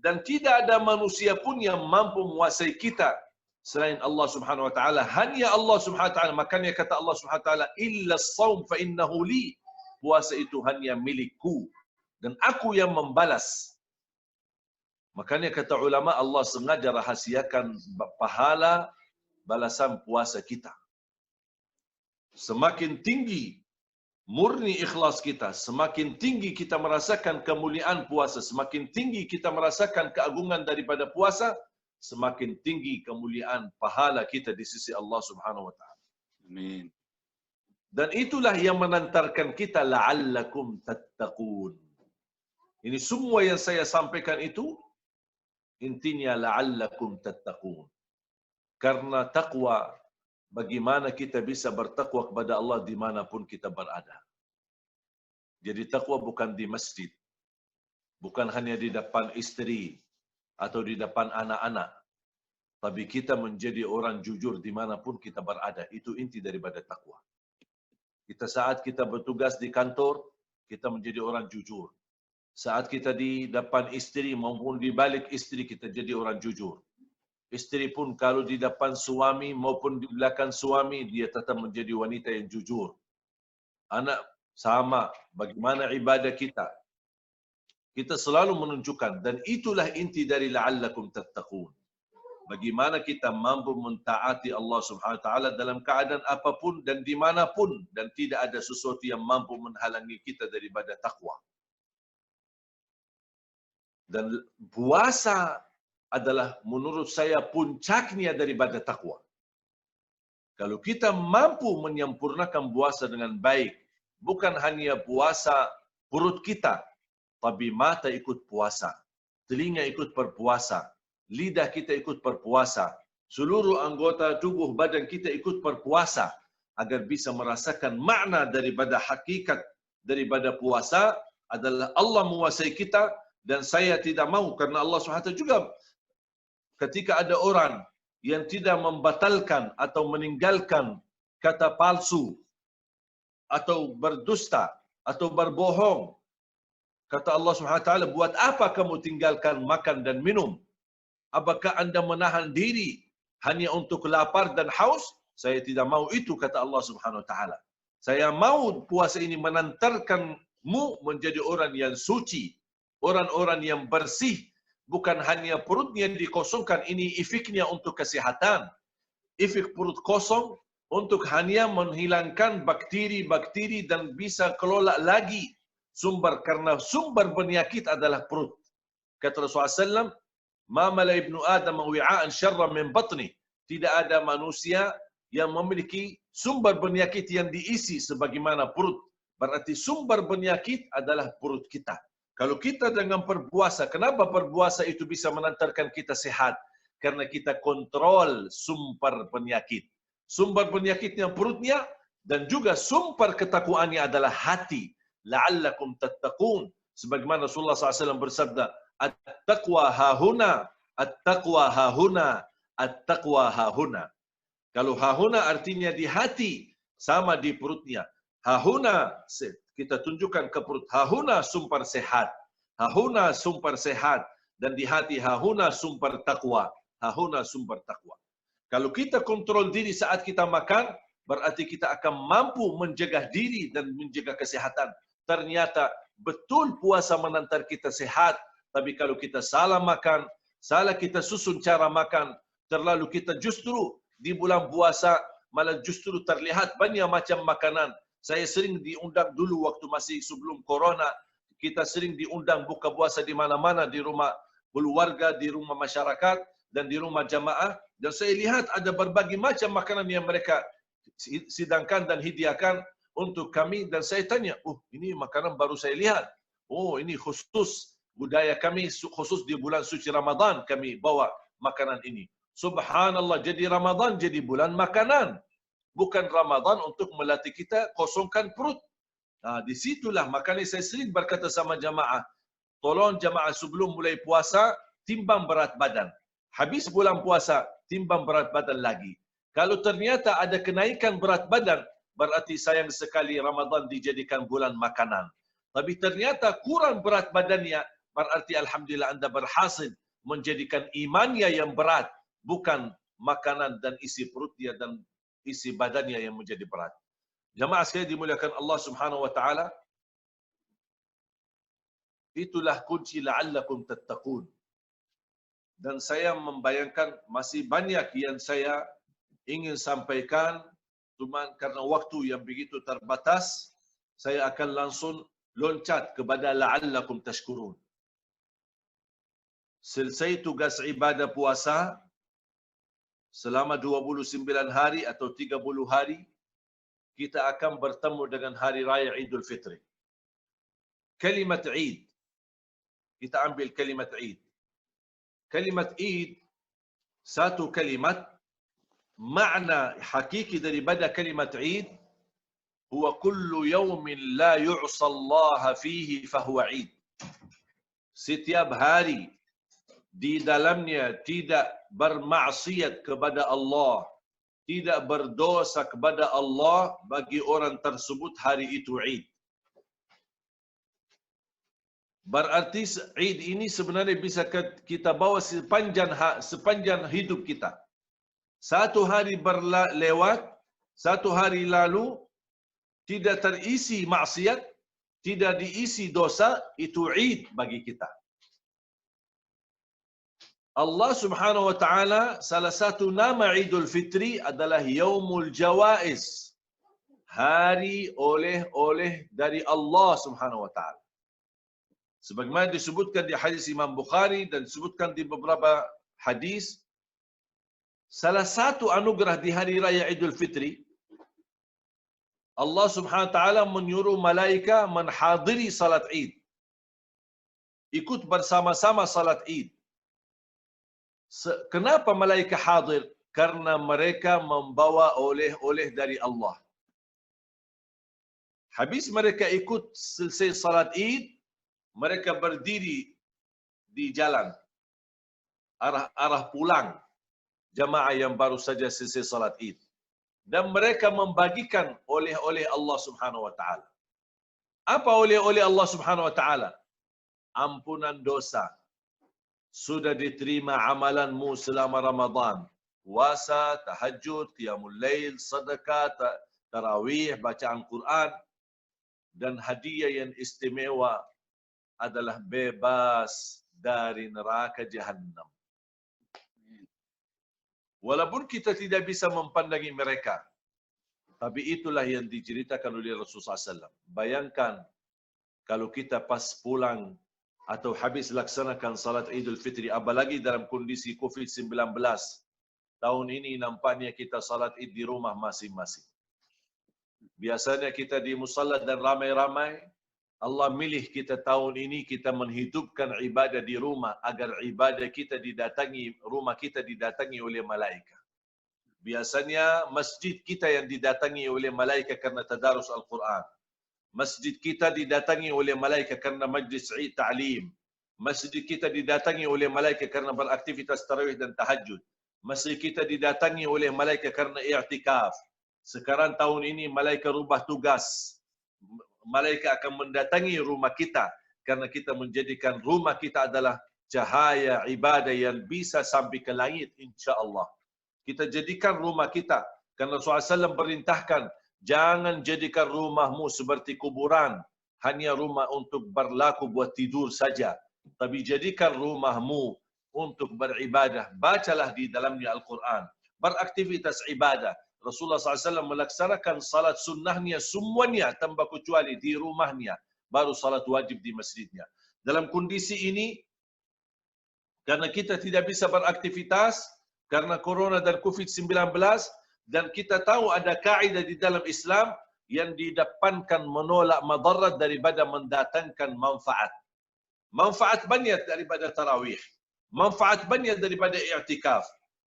dan tidak ada manusia pun yang mampu menguasai kita selain Allah Subhanahu wa taala. Hanya Allah Subhanahu wa taala. Makanya kata Allah Subhanahu wa taala, illa as-shaum fa innahu li. Puasa itu hanya milikku dan aku yang membalas. Makanya kata ulama, Allah sengaja rahasiakan pahala balasan puasa kita. Semakin tinggi murni ikhlas kita, semakin tinggi kita merasakan kemuliaan puasa, semakin tinggi kita merasakan keagungan daripada puasa, semakin tinggi kemuliaan pahala kita di sisi Allah Subhanahu wa taala. Amin. Dan itulah yang mengantarkan kita la'allakum tattaqun. Ini semua yang saya sampaikan itu intinya la'allakum tattaqun. Karena takwa, bagaimana kita bisa bertakwa kepada Allah dimanapun kita berada. Jadi takwa bukan di masjid, bukan hanya di depan istri atau di depan anak-anak, tapi kita menjadi orang jujur dimanapun kita berada. Itu inti daripada takwa. Kita saat kita bertugas di kantor, kita menjadi orang jujur. Saat kita di depan istri maupun di balik istri, kita jadi orang jujur. Istri pun kalau di depan suami maupun di belakang suami, dia tetap menjadi wanita yang jujur. Anak sama, bagaimana ibadah kita. Kita selalu menunjukkan, dan itulah inti dari la'allakum tattaqun. Bagaimana kita mampu mentaati Allah Subhanahu Wa Taala dalam keadaan apapun dan dimanapun, dan tidak ada sesuatu yang mampu menghalangi kita daripada takwa. Dan puasa adalah menurut saya puncaknya daripada takwa. Kalau kita mampu menyempurnakan puasa dengan baik, bukan hanya puasa perut kita, tapi mata ikut puasa, telinga ikut berpuasa, lidah kita ikut berpuasa, seluruh anggota tubuh badan kita ikut berpuasa, agar bisa merasakan makna daripada hakikat daripada puasa adalah Allah menguasai kita. Dan saya tidak mahu, karena Allah SWT juga ketika ada orang yang tidak membatalkan atau meninggalkan kata palsu atau berdusta atau berbohong, kata Allah SWT, buat apa kamu tinggalkan makan dan minum? Apakah anda menahan diri hanya untuk lapar dan haus? Saya tidak mahu itu, kata Allah Subhanahu Wa Taala. Saya mahu puasa ini menantarkanmu menjadi orang yang suci, orang-orang yang bersih, bukan hanya perutnya dikosongkan. Ini efeknya untuk kesehatan. Efek perut kosong untuk hanya menghilangkan bakteri-bakteri dan bisa kelola lagi sumber, karena sumber penyakit adalah perut. Kata Rasulullah SAW, "Ma mala ibnu Adam wi'aan syarra min batni." Tidak ada manusia yang memiliki sumber penyakit yang diisi sebagaimana perut. Berarti sumber penyakit adalah perut kita. Kalau kita dengan berpuasa, kenapa berpuasa itu bisa menantarkan kita sehat? Karena kita kontrol sumber penyakit. Sumber penyakitnya perutnya, dan juga sumber ketakwaannya adalah hati. La'allakum tattaqun. Sebagaimana Rasulullah SAW bersabda, "At-taqwa hahuna, at-taqwa hahuna, at-taqwa hahuna." Kalau hahuna artinya di hati, sama di perutnya. Hahuna, kita tunjukkan ke perut. Hahuna sumber sehat. Hahuna sumber sehat. Dan di hati hahuna sumber takwa. Hahuna sumber takwa. Kalau kita kontrol diri saat kita makan, berarti kita akan mampu menjaga diri dan menjaga kesehatan. Ternyata betul puasa menantar kita sehat. Tapi kalau kita salah makan, salah kita susun cara makan, terlalu kita justru di bulan puasa malah justru terlihat banyak macam makanan. Saya sering diundang dulu waktu masih sebelum corona, kita sering diundang buka puasa di mana-mana, di rumah keluarga, di rumah masyarakat, dan di rumah jamaah. Dan saya lihat ada berbagai macam makanan yang mereka sidangkan dan hadiahkan untuk kami. Dan saya tanya, ini makanan baru saya lihat. Oh, ini khusus budaya kami, khusus di bulan suci Ramadan kami bawa makanan ini. Subhanallah, jadi Ramadan jadi bulan makanan. Bukan Ramadan untuk melatih kita kosongkan perut. Nah, disitulah makanya saya sering berkata sama jamaah, tolong jamaah sebelum mulai puasa, timbang berat badan. Habis bulan puasa, timbang berat badan lagi. Kalau ternyata ada kenaikan berat badan, berarti sayang sekali Ramadan dijadikan bulan makanan. Tapi ternyata kurang berat badannya, berarti Alhamdulillah anda berhasil menjadikan imannya yang berat, bukan makanan dan isi perutnya dan isi badannya yang menjadi berat. Jamaah sekalian dimuliakan Allah Subhanahu Wa Taala, itulah kunci la'allakum tattaqun. Dan saya membayangkan masih banyak yang saya ingin sampaikan, cuma karena waktu yang begitu terbatas, saya akan langsung loncat kepada la'allakum tashkurun. Selesai tugas ibadah puasa selama 29 hari atau 30 hari, kita akan bertemu dengan hari raya Idul Fitri. Kalimat Eid, kita ambil kalimat Eid. Kalimat Eid, satu kalimat, makna hakiki daripada kalimat Eid, huwa kullu yawmin la yu'sa Allah fihi fahuwa 'id. Setiap hari di dalamnya tidak bermaksiat kepada Allah, tidak berdosa kepada Allah, bagi orang tersebut hari itu Eid. Berarti Eid ini sebenarnya bisa kita bawa sepanjang hidup kita. Satu hari berlewat, satu hari lalu tidak terisi maksiat, tidak diisi dosa, itu Eid bagi kita. Allah Subhanahu wa taala salah satu nama Idul Fitri adalah Yaumul Jawaiz. Hari oleh-oleh dari Allah Subhanahu wa taala. Sebagaimana disebutkan di hadis Imam Bukhari dan disebutkan di beberapa hadis, salah satu anugerah di hari raya Idul Fitri, Allah Subhanahu wa taala menyuruh malaikat menghadiri salat Id. Ikut bersama-sama salat Id. Kenapa malaikat hadir? Karena mereka membawa oleh-oleh dari Allah. Habis mereka ikut selesai salat Id, mereka berdiri di jalan arah pulang jamaah yang baru saja selesai salat Id, dan mereka membagikan oleh-oleh Allah Subhanahu wa taala. Apa oleh-oleh Allah Subhanahu wa taala? Ampunan dosa. Sudah diterima amalanmu selama Ramadan. Puasa, tahajud, qiyamul lail, sedekah, tarawih, bacaan Quran, dan hadiah yang istimewa adalah bebas dari neraka Jahannam. Walaupun kita tidak bisa mempandangi mereka, tapi itulah yang diceritakan oleh Rasulullah SAW. Bayangkan kalau kita pas pulang atau habis laksanakan salat Idul Fitri, apalagi dalam kondisi COVID-19. Tahun ini nampaknya kita salat Id di rumah masing-masing. Biasanya kita di musalla dan ramai-ramai. Allah milih kita tahun ini, kita menghidupkan ibadah di rumah agar ibadah kita didatangi, rumah kita didatangi oleh malaikat. Biasanya masjid kita yang didatangi oleh malaikat karena tadarus Al-Quran. Masjid kita didatangi oleh malaikat karena majlis ta'lim. Masjid kita didatangi oleh malaikat karena beraktivitas tarawih dan tahajud. Masjid kita didatangi oleh malaikat karena i'tikaf. Sekarang tahun ini malaikat rubah tugas. Malaikat akan mendatangi rumah kita karena kita menjadikan rumah kita adalah cahaya ibadah yang bisa sampai ke langit, insya-Allah. Kita jadikan rumah kita, karena Rasulullah SAW perintahkan, jangan jadikan rumahmu seperti kuburan, hanya rumah untuk berlaku buat tidur saja, tapi jadikan rumahmu untuk beribadah. Bacalah di dalamnya Al-Quran, beraktivitas ibadah. Rasulullah SAW melaksanakan salat sunnahnya semuanya tanpa kecuali di rumahnya, baru salat wajib di masjidnya. Dalam kondisi ini, karena kita tidak bisa beraktivitas karena corona dan COVID-19, dan kita tahu ada kaidah di dalam Islam yang didepankan menolak madarat daripada mendatangkan manfaat. Manfaat banyak daripada tarawih, manfaat banyak daripada i'tikaf,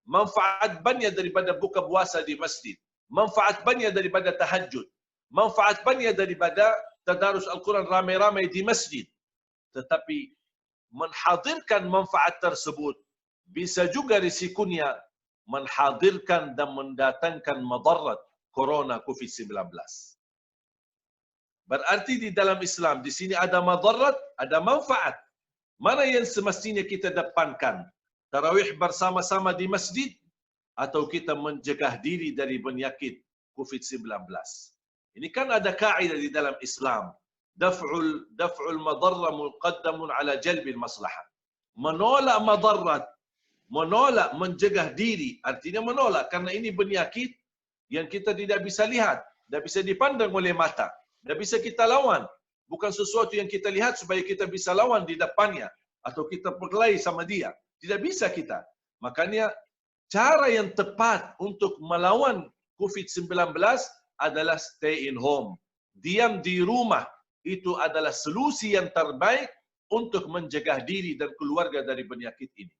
manfaat banyak daripada buka puasa di masjid, manfaat banyak daripada tahajud, manfaat banyak daripada tadarus Al-Quran ramai-ramai di masjid. Tetapi menghadirkan manfaat tersebut bisa juga risikonya menghadirkan dan mendatangkan madarat corona COVID-19. Berarti di dalam Islam di sini ada madarat, ada manfaat. Mana yang semestinya kita depankan? Tarawih bersama-sama di masjid atau kita mencegah diri dari penyakit COVID-19? Ini kan ada kaidah di dalam Islam. Daf'ul madarra muqaddamun ala jalbil maslahah. Menolak madarat, menolak mencegah diri, artinya menolak karena ini penyakit yang kita tidak bisa lihat, tidak bisa dipandang oleh mata, tidak bisa kita lawan. Bukan sesuatu yang kita lihat supaya kita bisa lawan di depannya atau kita berkelahi sama dia. Tidak bisa kita. Makanya cara yang tepat untuk melawan COVID-19 adalah stay in home. Diam di rumah. Itu adalah solusi yang terbaik untuk mencegah diri dan keluarga dari penyakit ini.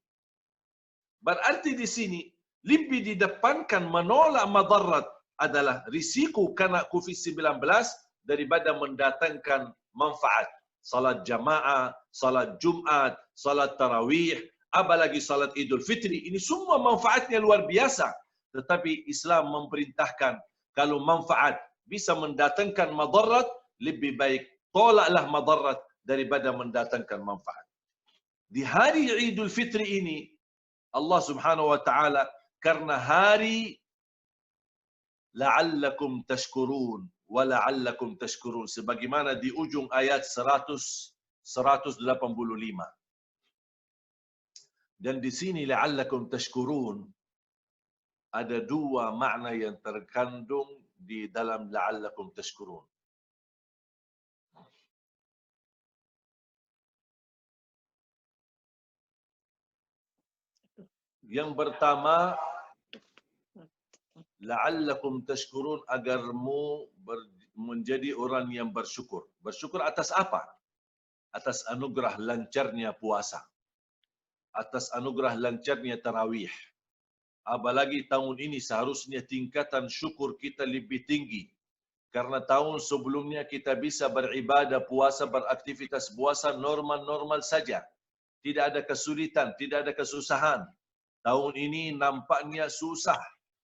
Berarti di sini lebih didepankan menolak madarat adalah risiko kena COVID-19 daripada mendatangkan manfaat. Salat jamaah, salat Jumat, salat tarawih, apalagi salat Idul Fitri. Ini semua manfaatnya luar biasa. Tetapi Islam memerintahkan kalau manfaat bisa mendatangkan madarat, lebih baik tolaklah madarat daripada mendatangkan manfaat. Di hari Idul Fitri ini, Allah Subhanahu wa taala karena hari la'allakum tashkurun wa la'allakum tashkurun sebagaimana di ujung ayat 185. Dan di sini la'allakum tashkurun ada dua makna yang terkandung di dalam la'allakum tashkurun. Yang pertama, la'allakum tashkurun agarmu menjadi orang yang bersyukur. Bersyukur atas apa? Atas anugerah lancarnya puasa. Atas anugerah lancarnya tarawih. Apalagi tahun ini seharusnya tingkatan syukur kita lebih tinggi. Karena tahun sebelumnya kita bisa beribadah puasa, beraktivitas puasa normal-normal saja. Tidak ada kesulitan, tidak ada kesusahan. Tahun ini nampaknya susah.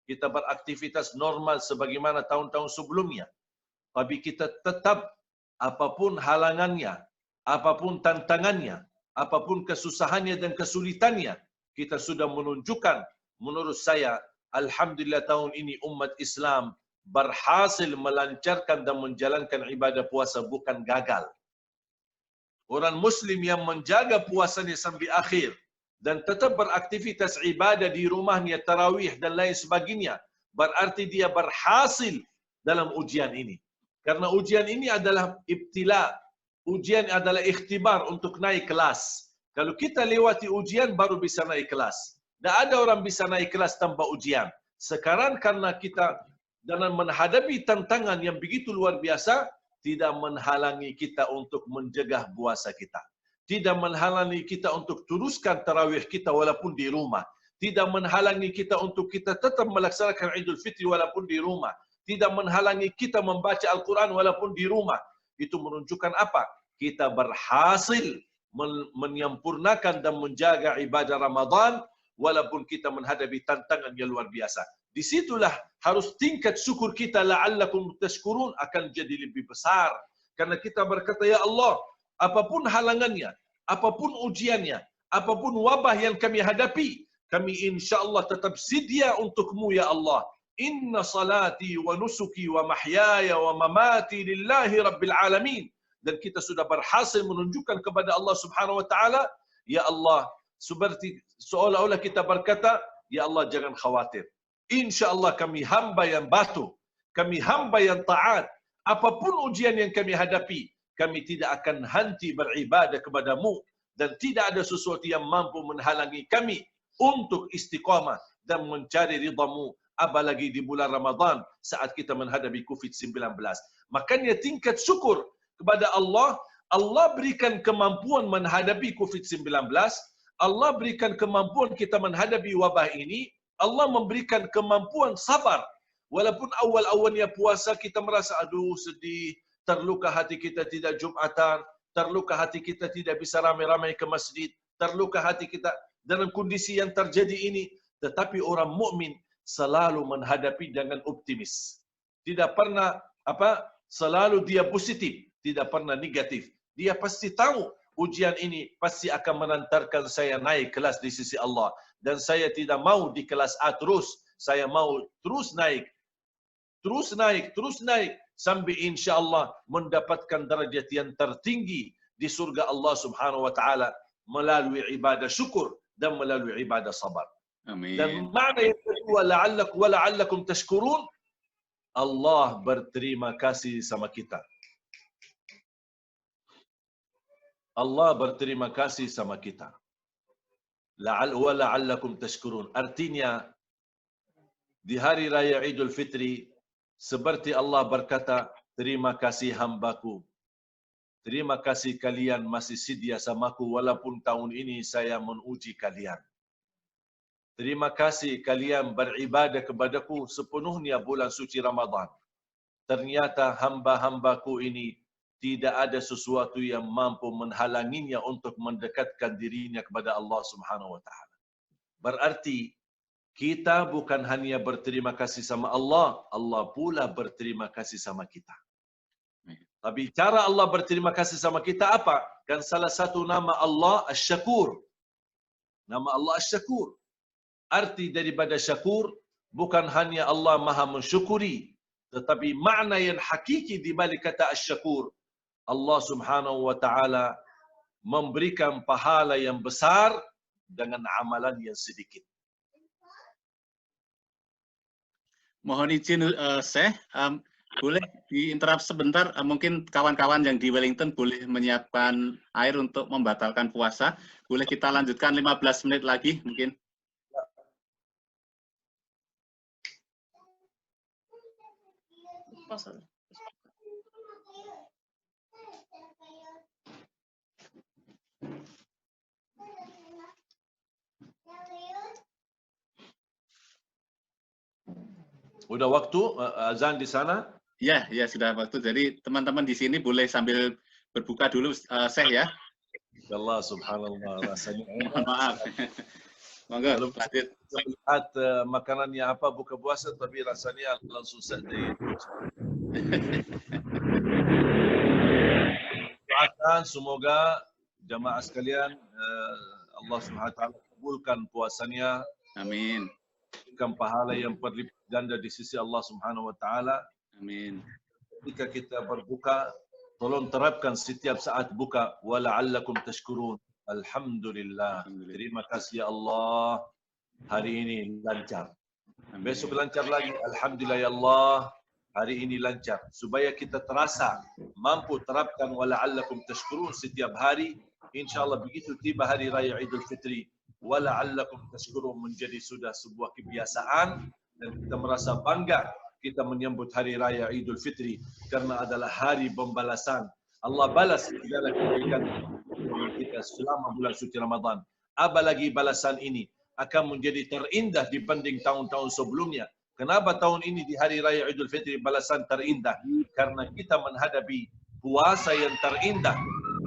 Kita beraktivitas normal sebagaimana tahun-tahun sebelumnya. Tapi kita tetap apapun halangannya, apapun tantangannya, apapun kesusahannya dan kesulitannya, kita sudah menunjukkan, menurut saya, alhamdulillah tahun ini umat Islam berhasil melancarkan dan menjalankan ibadah puasa, bukan gagal. Orang Muslim yang menjaga puasanya sampai akhir dan tetap beraktivitas ibadah di rumahnya, tarawih dan lain sebagainya, berarti dia berhasil dalam ujian ini. Karena ujian ini adalah ibtila, ujian adalah ikhtibar untuk naik kelas. Kalau kita lewati ujian baru bisa naik kelas. Tidak ada orang bisa naik kelas tanpa ujian. Sekarang karena kita dalam menghadapi tantangan yang begitu luar biasa, tidak menghalangi kita untuk menjaga puasa kita. Tidak menghalangi kita untuk teruskan tarawih kita walaupun di rumah. Tidak menghalangi kita untuk kita tetap melaksanakan Idul Fitri walaupun di rumah. Tidak menghalangi kita membaca Al-Quran walaupun di rumah. Itu menunjukkan apa? Kita berhasil menyempurnakan dan menjaga ibadah Ramadan walaupun kita menghadapi tantangan yang luar biasa. Disitulah harus tingkat syukur kita la'allakum tashkurun akan jadi lebih besar. Karena kita berkata, ya Allah, apapun halangannya, apapun ujiannya, apapun wabah yang kami hadapi, kami insyaAllah tetap sedia untukmu ya Allah. Inna salati wa nusuki wa mahyaya wa mamati lillahi rabbil alamin. Dan kita sudah berhasil menunjukkan kepada Allah Subhanahu wa taala, ya Allah, seperti seolah-olah kita berkata, ya Allah jangan khawatir. InsyaAllah kami hamba yang batu, kami hamba yang taat. Apapun ujian yang kami hadapi, kami tidak akan henti beribadah kepadamu. Dan tidak ada sesuatu yang mampu menghalangi kami untuk istiqamah dan mencari ridhamu. Apalagi di bulan Ramadan saat kita menghadapi COVID-19. Makanya tingkat syukur kepada Allah, Allah berikan kemampuan menghadapi COVID-19. Allah berikan kemampuan kita menghadapi wabah ini. Allah memberikan kemampuan sabar. Walaupun awal-awalnya puasa kita merasa aduh sedih, terluka hati kita tidak Jumatan, terluka hati kita tidak bisa ramai-ramai ke masjid, terluka hati kita dalam kondisi yang terjadi ini. Tetapi orang mukmin selalu menghadapi dengan optimis. Tidak pernah selalu dia positif, tidak pernah negatif. Dia pasti tahu ujian ini pasti akan mengantarkan saya naik kelas di sisi Allah. Dan saya tidak mau di kelas A terus. Saya mau terus naik. Terus naik, terus naik. Sampai insyaAllah mendapatkan derajat yang tertinggi di surga Allah Subhanahu wa ta'ala melalui ibadah syukur dan melalui ibadah sabar. Amin. Dan makna yang kedua, la'allakum tashkurun, Allah berterima kasih sama kita. Allah berterima kasih sama kita. La'allakum tashkurun. Artinya, di hari raya Idul Fitri, seperti Allah berkata, terima kasih hambaku. Terima kasih kalian masih sedia samaku walaupun tahun ini saya menguji kalian. terima kasih kalian beribadah kepadaku sepenuhnya bulan suci Ramadan. Ternyata hamba-hambaku ini tidak ada sesuatu yang mampu menghalanginya untuk mendekatkan dirinya kepada Allah Subhanahu wa taala. Berarti kita bukan hanya berterima kasih sama Allah, Allah pula berterima kasih sama kita. Tapi cara Allah berterima kasih sama kita apa? Kan salah satu nama Allah Asy-Syakur. Nama Allah Asy-Syakur. Arti daripada syakur bukan hanya Allah Maha mensyukuri, tetapi makna yang hakiki di balik kata Asy-Syakur, Allah Subhanahu wa taala memberikan pahala yang besar dengan amalan yang sedikit. Mohon izin Syekh, boleh diinterrupt sebentar, mungkin kawan-kawan yang di Wellington boleh menyiapkan air untuk membatalkan puasa. Boleh kita lanjutkan 15 menit lagi mungkin. Udah waktu azan di sana? Ya, ya sudah waktu. Jadi teman-teman di sini boleh sambil berbuka dulu, Syekh ya. Allah subhanallah, rasanya Mohon maaf. Monggo, lanjut. Lihat makanannya apa buka puasa, tapi rasanya langsung sedih. Doakan semoga jamaah sekalian Allah Subhanahu wa taala kabulkan puasanya. Amin. Berikan pahala yang berlipat ganda di sisi Allah Subhanahu wa taala. Amin. Ketika kita berbuka, tolong terapkan setiap saat buka, wala'allakum tashkurun. Alhamdulillah. Terima kasih ya Allah. Hari ini lancar. Besok lancar lagi. Alhamdulillah ya Allah. Hari ini lancar. Supaya kita terasa mampu terapkan wala'allakum tashkurun setiap hari. InsyaAllah begitu tiba hari raya Idul Fitri, wala'allakum tashkurun menjadi sudah sebuah kebiasaan dan kita merasa bangga kita menyambut hari raya Idul Fitri karena adalah hari pembalasan. Allah balas segala kebaikan kita selama bulan suci Ramadan. Apalagi balasan ini akan menjadi terindah dibanding tahun-tahun sebelumnya. Kenapa tahun ini di hari raya Idul Fitri balasan terindah? Karena kita menghadapi puasa yang terindah.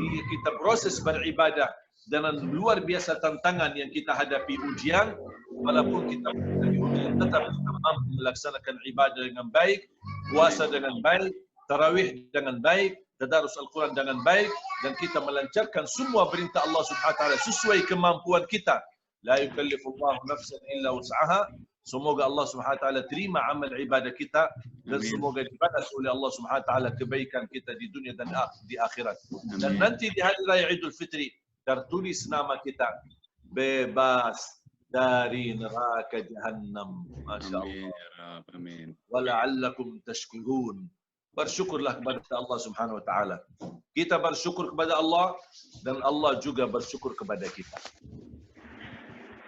Kita proses beribadah dengan luar biasa tantangan yang kita hadapi ujian. Walaupun kita menghadapi ujian, tetap kita mampu melaksanakan ibadah dengan baik, puasa dengan baik, tarawih dengan baik, tadarus Al-Quran dengan baik, dan kita melancarkan semua perintah Allah Subhanahu wa taala sesuai kemampuan kita. La yukallifullahu nafsan illa wus'aha. Semoga Allah Subhanahu wa taala terima amal ibadah kita dan semoga dibalas oleh Allah Subhanahu wa taala kebaikan kita di dunia dan di akhirat. Dan nanti di hari raya Idul Fitri tertulis nama kita bebas dari neraka Jahannam. Masya-Allah. Amin. Wala'allakum tashkurun. Bersyukurlah kepada Allah Subhanahu wa taala. Kita bersyukur kepada Allah dan Allah juga bersyukur kepada kita.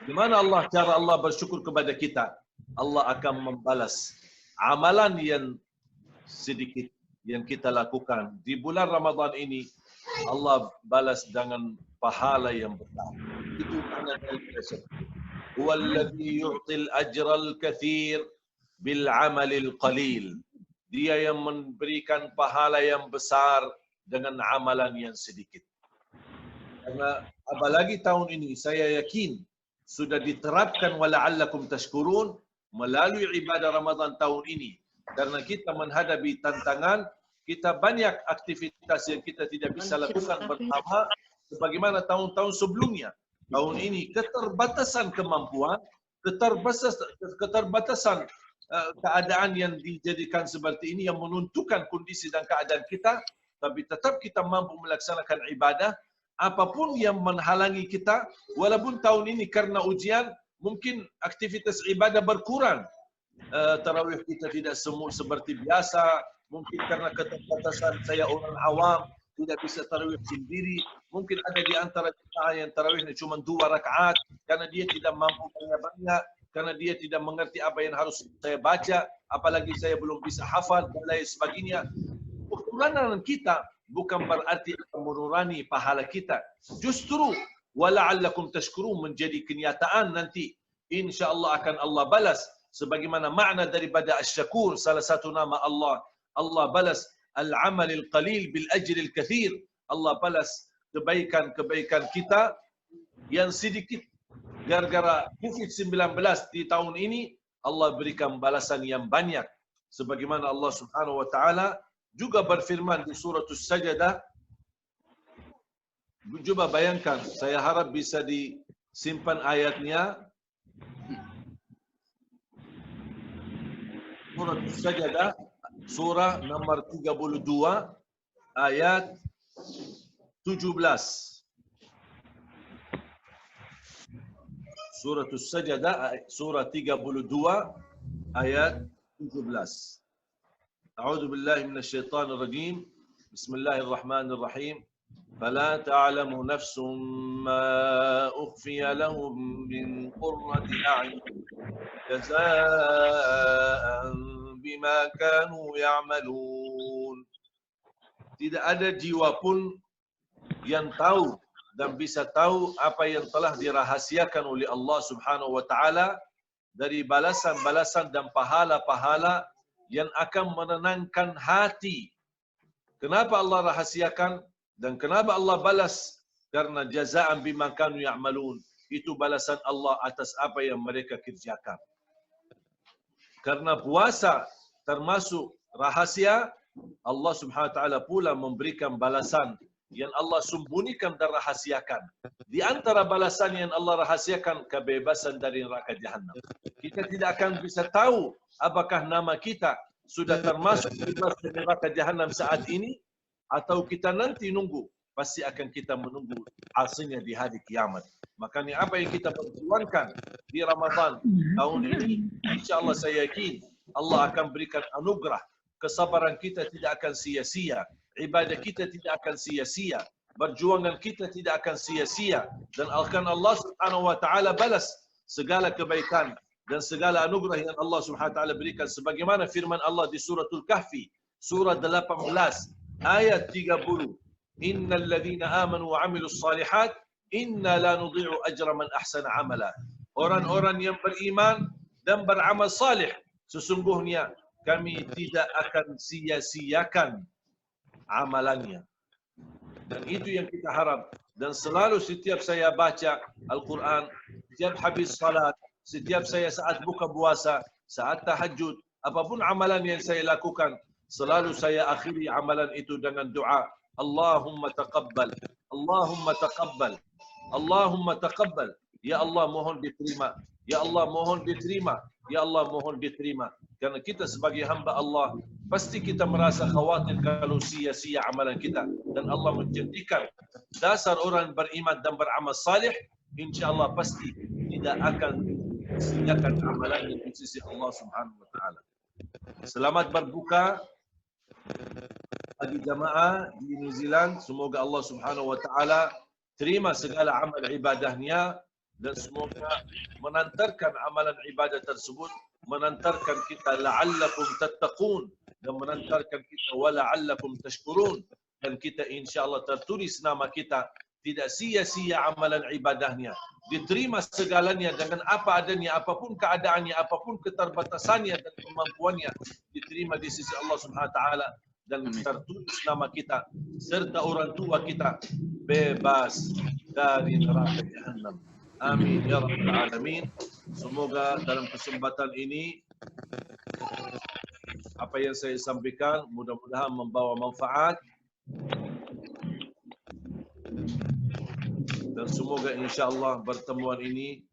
Di mana Allah cara Allah bersyukur kepada kita? Allah akan membalas amalan yang sedikit yang kita lakukan di bulan Ramadan ini. Allah balas dengan pahala yang besar. Itu makna daripada syukur. Huwallazi yu'til ajral katsir bil amalil qalil. Dia yang memberikan pahala yang besar dengan amalan yang sedikit. Karena apalagi tahun ini saya yakin sudah diterapkan wala'allakum tashkurun melalui ibadah Ramadan tahun ini. Karena kita menghadapi tantangan, kita banyak aktivitas yang kita tidak bisa lakukan bersama sebagaimana tahun-tahun sebelumnya. Tahun ini keterbatasan kemampuan, keterbatasan keadaan yang dijadikan seperti ini yang menentukan kondisi dan keadaan kita, tapi tetap kita mampu melaksanakan ibadah. Apapun yang menghalangi kita, walaupun tahun ini karena ujian, mungkin aktivitas ibadah berkurang. Tarawih kita tidak semua seperti biasa, mungkin karena keterbatasan saya orang awam, tidak bisa tarawih sendiri. Mungkin ada di antara kita yang tarawihnya cuma 2 rakaat, karena dia tidak mampu banyak-banyak, karena dia tidak mengerti apa yang harus saya baca, apalagi saya belum bisa hafal, dan lain sebagainya. Kekurangan kita bukan berarti akan mengurangi pahala kita. Justru wala'allakum tashkurun menjadi kenyataan nanti insya-Allah akan Allah balas sebagaimana makna daripada asy-syakur, salah satu nama Allah. Allah balas al-amalil qalil bil ajril kathir. Allah balas kebaikan-kebaikan kita yang sedikit. Gara-gara COVID-19 di tahun ini, Allah berikan balasan yang banyak. Sebagaimana Allah Subhanahu wa taala juga berfirman di surah As-Sajdah. Cuba bayangkan, saya harap bisa disimpan ayatnya. Surah As-Sajdah, surah nomor 32, ayat 17. Surah As-Sajdah, surah 32, ayat 17. A'udzu billahi minasyaitonir rajim. Bismillahirrahmanirrahim. فلا تعلم نفس ما أخفي لهم من قرة أعين جزاء بما كانوا يعملون. Tidak ada jiwa pun yang tahu dan bisa tahu apa yang telah dirahasiakan oleh Allah Subhanahu wa taala dari balasan-balasan dan pahala-pahala yang akan menenangkan hati. Kenapa Allah rahasiakan dan kenapa Allah balas? Karena jazaan bima kanu ya'malun. Itu balasan Allah atas apa yang mereka kerjakan. Karena puasa termasuk rahasia, Allah Subhanahu wa taala pula memberikan balasan yang Allah sembunyikan dan rahasiakan. Di antara balasan yang Allah rahasiakan, kebebasan dari neraka Jahannam. Kita tidak akan bisa tahu apakah nama kita sudah termasuk bebas dari neraka Jahannam saat ini, atau kita nanti nunggu. Pasti akan kita menunggu hasilnya di hari kiamat. Makanya apa yang kita perjuangkan di Ramadan tahun ini, insya-Allah saya yakin Allah akan berikan anugerah. Kesabaran kita tidak akan sia-sia, ibadah kita tidak akan sia-sia, perjuangan kita tidak akan sia-sia, dan akan Allah Subhanahu wa taala balas segala kebaikan dan segala anugerah yang Allah Subhanahu wa taala berikan, sebagaimana firman Allah di suratul Kahfi, surah 18 ayat 30. Innal ladzina amanu wa 'amilus shalihat inna la nudhi'u ajra man ahsana 'amala. Orang-orang yang beriman dan beramal salih, sesungguhnya kami tidak akan sia-siakan amalannya. Dan itu yang kita harap. Dan selalu setiap saya baca Al-Quran, setiap habis salat, setiap saya saat buka puasa, saat tahajud, apapun amalan yang saya lakukan, selalu saya akhiri amalan itu dengan doa. Allahumma taqabbal, Allahumma taqabbal, Allahumma taqabbal. Ya Allah mohon diterima, Ya Allah mohon diterima, Ya Allah mohon diterima. Karena kita sebagai hamba Allah, pasti kita merasa khawatir kalau sia-sia amalan kita. Dan Allah menjadikan dasar orang beriman dan beramal salih, insya-Allah pasti tidak akan sia-siakan amalannya di sisi Allah Subhanahu wa taala. Selamat berbuka bagi jamaah di New Zealand. Semoga Allah Subhanahu wa taala terima segala amal ibadahnya dan semoga menantarkan amalan ibadah tersebut, menantarkan kita la'allakum tattaqun dan menantarkan kita wala'allakum tashkurun, dan kita insya-Allah tertulis nama kita, tidak sia-sia amalan ibadahnya, diterima segalanya dengan apa adanya, apapun keadaannya, apapun keterbatasannya dan kemampuannya, diterima di sisi Allah Subhanahu wa taala, dan tertulis nama kita serta orang tua kita bebas dari neraka Jahannam. Amin ya rabbal alamin. Semoga dalam kesempatan ini apa yang saya sampaikan mudah-mudahan membawa manfaat, dan semoga insya-Allah pertemuan ini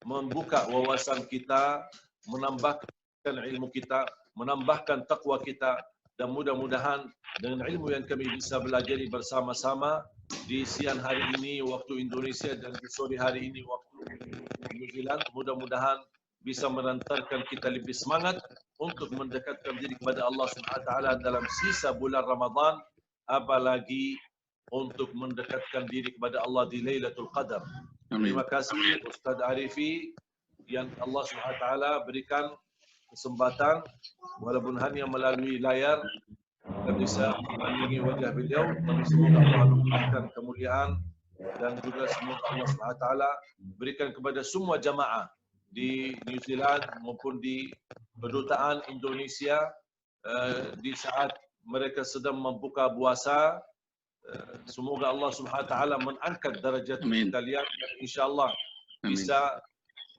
membuka wawasan kita, menambahkan ilmu kita, menambahkan takwa kita, dan mudah-mudahan dengan ilmu yang kami bisa belajar bersama-sama di siang hari ini waktu Indonesia dan di sore hari ini waktu New Zealand, mudah-mudahan bisa mengantarkan kita lebih semangat untuk mendekatkan diri kepada Allah Subhanahu wa taala dalam sisa bulan Ramadan, apalagi untuk mendekatkan diri kepada Allah di Lailatul Qadar. Terima kasih Ustaz Arifi yang Allah Subhanahu wa taala berikan kesempatan walaupun hanya melalui layar kita bisa mengunjungi wajah beliau. Tapi semoga Allah memberikan kemuliaan dan juga semoga Allah Subhanahu wa taala berikan kepada semua jamaah di New Zealand maupun di kedutaan Indonesia di saat mereka sedang membuka puasa. Semoga Allah Subhanahu wa taala mengangkat darjat kalian dan insyaallah bisa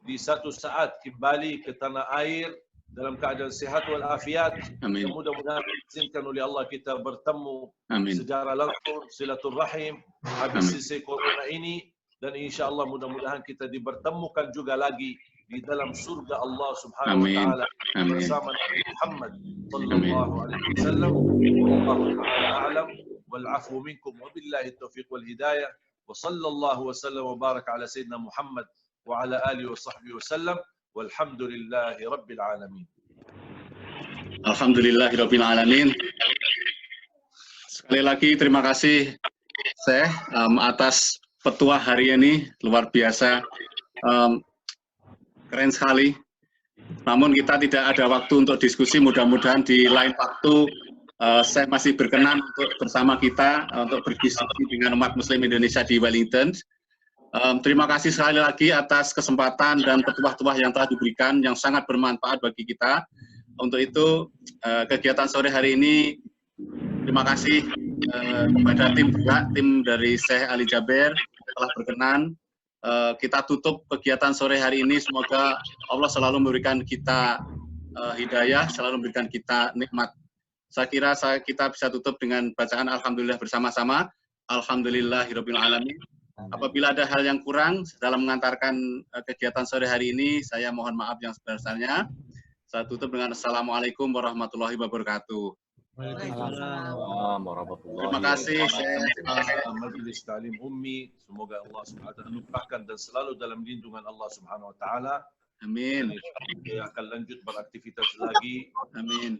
di satu saat kembali ke tanah air dalam keadaan sehat walafiat. Dan mudah-mudahan diizinkan oleh Allah kita bertemu secara langsung, silaturahim habis selesai corona ini, dan insyaallah mudah-mudahan kita dipertemukan juga lagi di dalam surga Allah Subhanahu wa taala bersama Nabi Muhammad sallallahu alaihi wasallam. Wallahu taala a'lam wal 'afwu minkum wa billahi at-taufiq wal hidayah wa sallallahu wa sallam wa baraka ala sayyidina Muhammad wa ala alihi wa sahbihi wasallam walhamdulillahi rabbil alamin. Alhamdulillahi rabbil alamin. Sekali lagi terima kasih Syekh atas petua hari ini, luar biasa, keren sekali. Namun kita tidak ada waktu untuk diskusi, mudah-mudahan di lain waktu saya masih berkenan untuk bersama kita untuk berdiskusi dengan umat Muslim Indonesia di Wellington. Terima kasih sekali lagi atas kesempatan dan petuah-petuah yang telah diberikan, yang sangat bermanfaat bagi kita. Untuk itu, kegiatan sore hari ini, terima kasih kepada tim dari Syekh Ali Jaber telah berkenan. Kita tutup kegiatan sore hari ini. Semoga Allah selalu memberikan kita hidayah, selalu memberikan kita nikmat. Saya kira kita bisa tutup dengan bacaan Alhamdulillah bersama-sama. Alhamdulillahirabbil alamin. Apabila ada hal yang kurang dalam mengantarkan kegiatan sore hari ini, saya mohon maaf yang sebesar-besarnya. Saya tutup dengan Assalamualaikum warahmatullahi wabarakatuh. Waalaikumsalam warahmatullahi Terima kasih. Majelis Ta'lim Ummi, semoga Allah Subhanahu wa taala lupakan dan selalu dalam lindungan Allah Subhanahu wa taala. Amin. Kita akan lanjut beraktivitas lagi. Amin.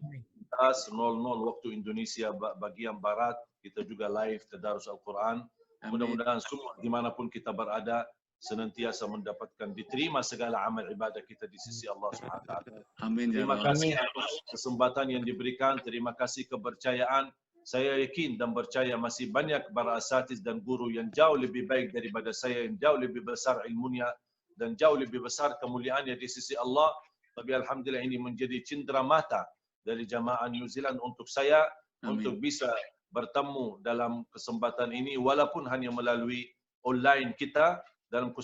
00 waktu Indonesia bagian barat, kita juga live tadarus Al-Quran. Mudah-mudahan semua dimanapun kita berada senantiasa mendapatkan diterima segala amal ibadah kita di sisi Allah Subhanahu wa taala. Amin. Terima kasih atas kesempatan yang diberikan, terima kasih kepercayaan. Saya yakin dan percaya masih banyak para asatiz dan guru yang jauh lebih baik daripada saya, yang jauh lebih besar ilmunya dan jauh lebih besar kemuliaannya di sisi Allah. Tapi alhamdulillah ini menjadi cindera mata dari jamaah New Zealand untuk saya. Amin. Untuk bisa bertemu dalam kesempatan ini walaupun hanya melalui online kita dalam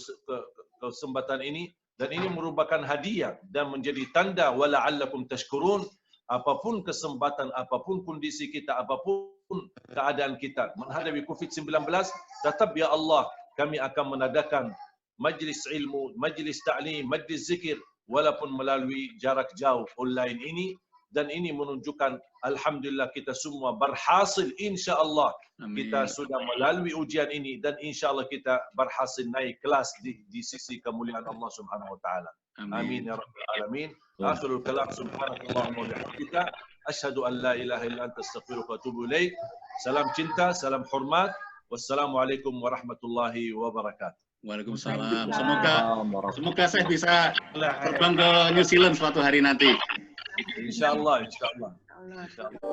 kesempatan ini, dan ini merupakan hadiah dan menjadi tanda wala'allakum tashkurun. Apapun kesempatan, apapun kondisi kita, apapun keadaan kita menghadapi COVID-19, tetap ya Allah kami akan mengadakan majlis ilmu, majlis ta'lim, majlis zikir walaupun melalui jarak jauh online ini. Dan ini menunjukkan alhamdulillah kita semua berhasil, insya-Allah. Kita sudah melalui ujian ini dan insya-Allah kita berhasil naik kelas di sisi kemuliaan Allah Subhanahu wa taala. Amin ya rabbal alamin. Akhirul kalam, subhanakallahumma wa bihamdika asyhadu an la ilaha illa anta astaghfiruka wa atubu ilaik. Salam cinta, salam hormat. Wassalamualaikum warahmatullahi wabarakatuh. Waalaikumsalam. Semoga saya bisa terbang ke New Zealand suatu hari nanti. Insyaallah, insyaallah. Insyaallah.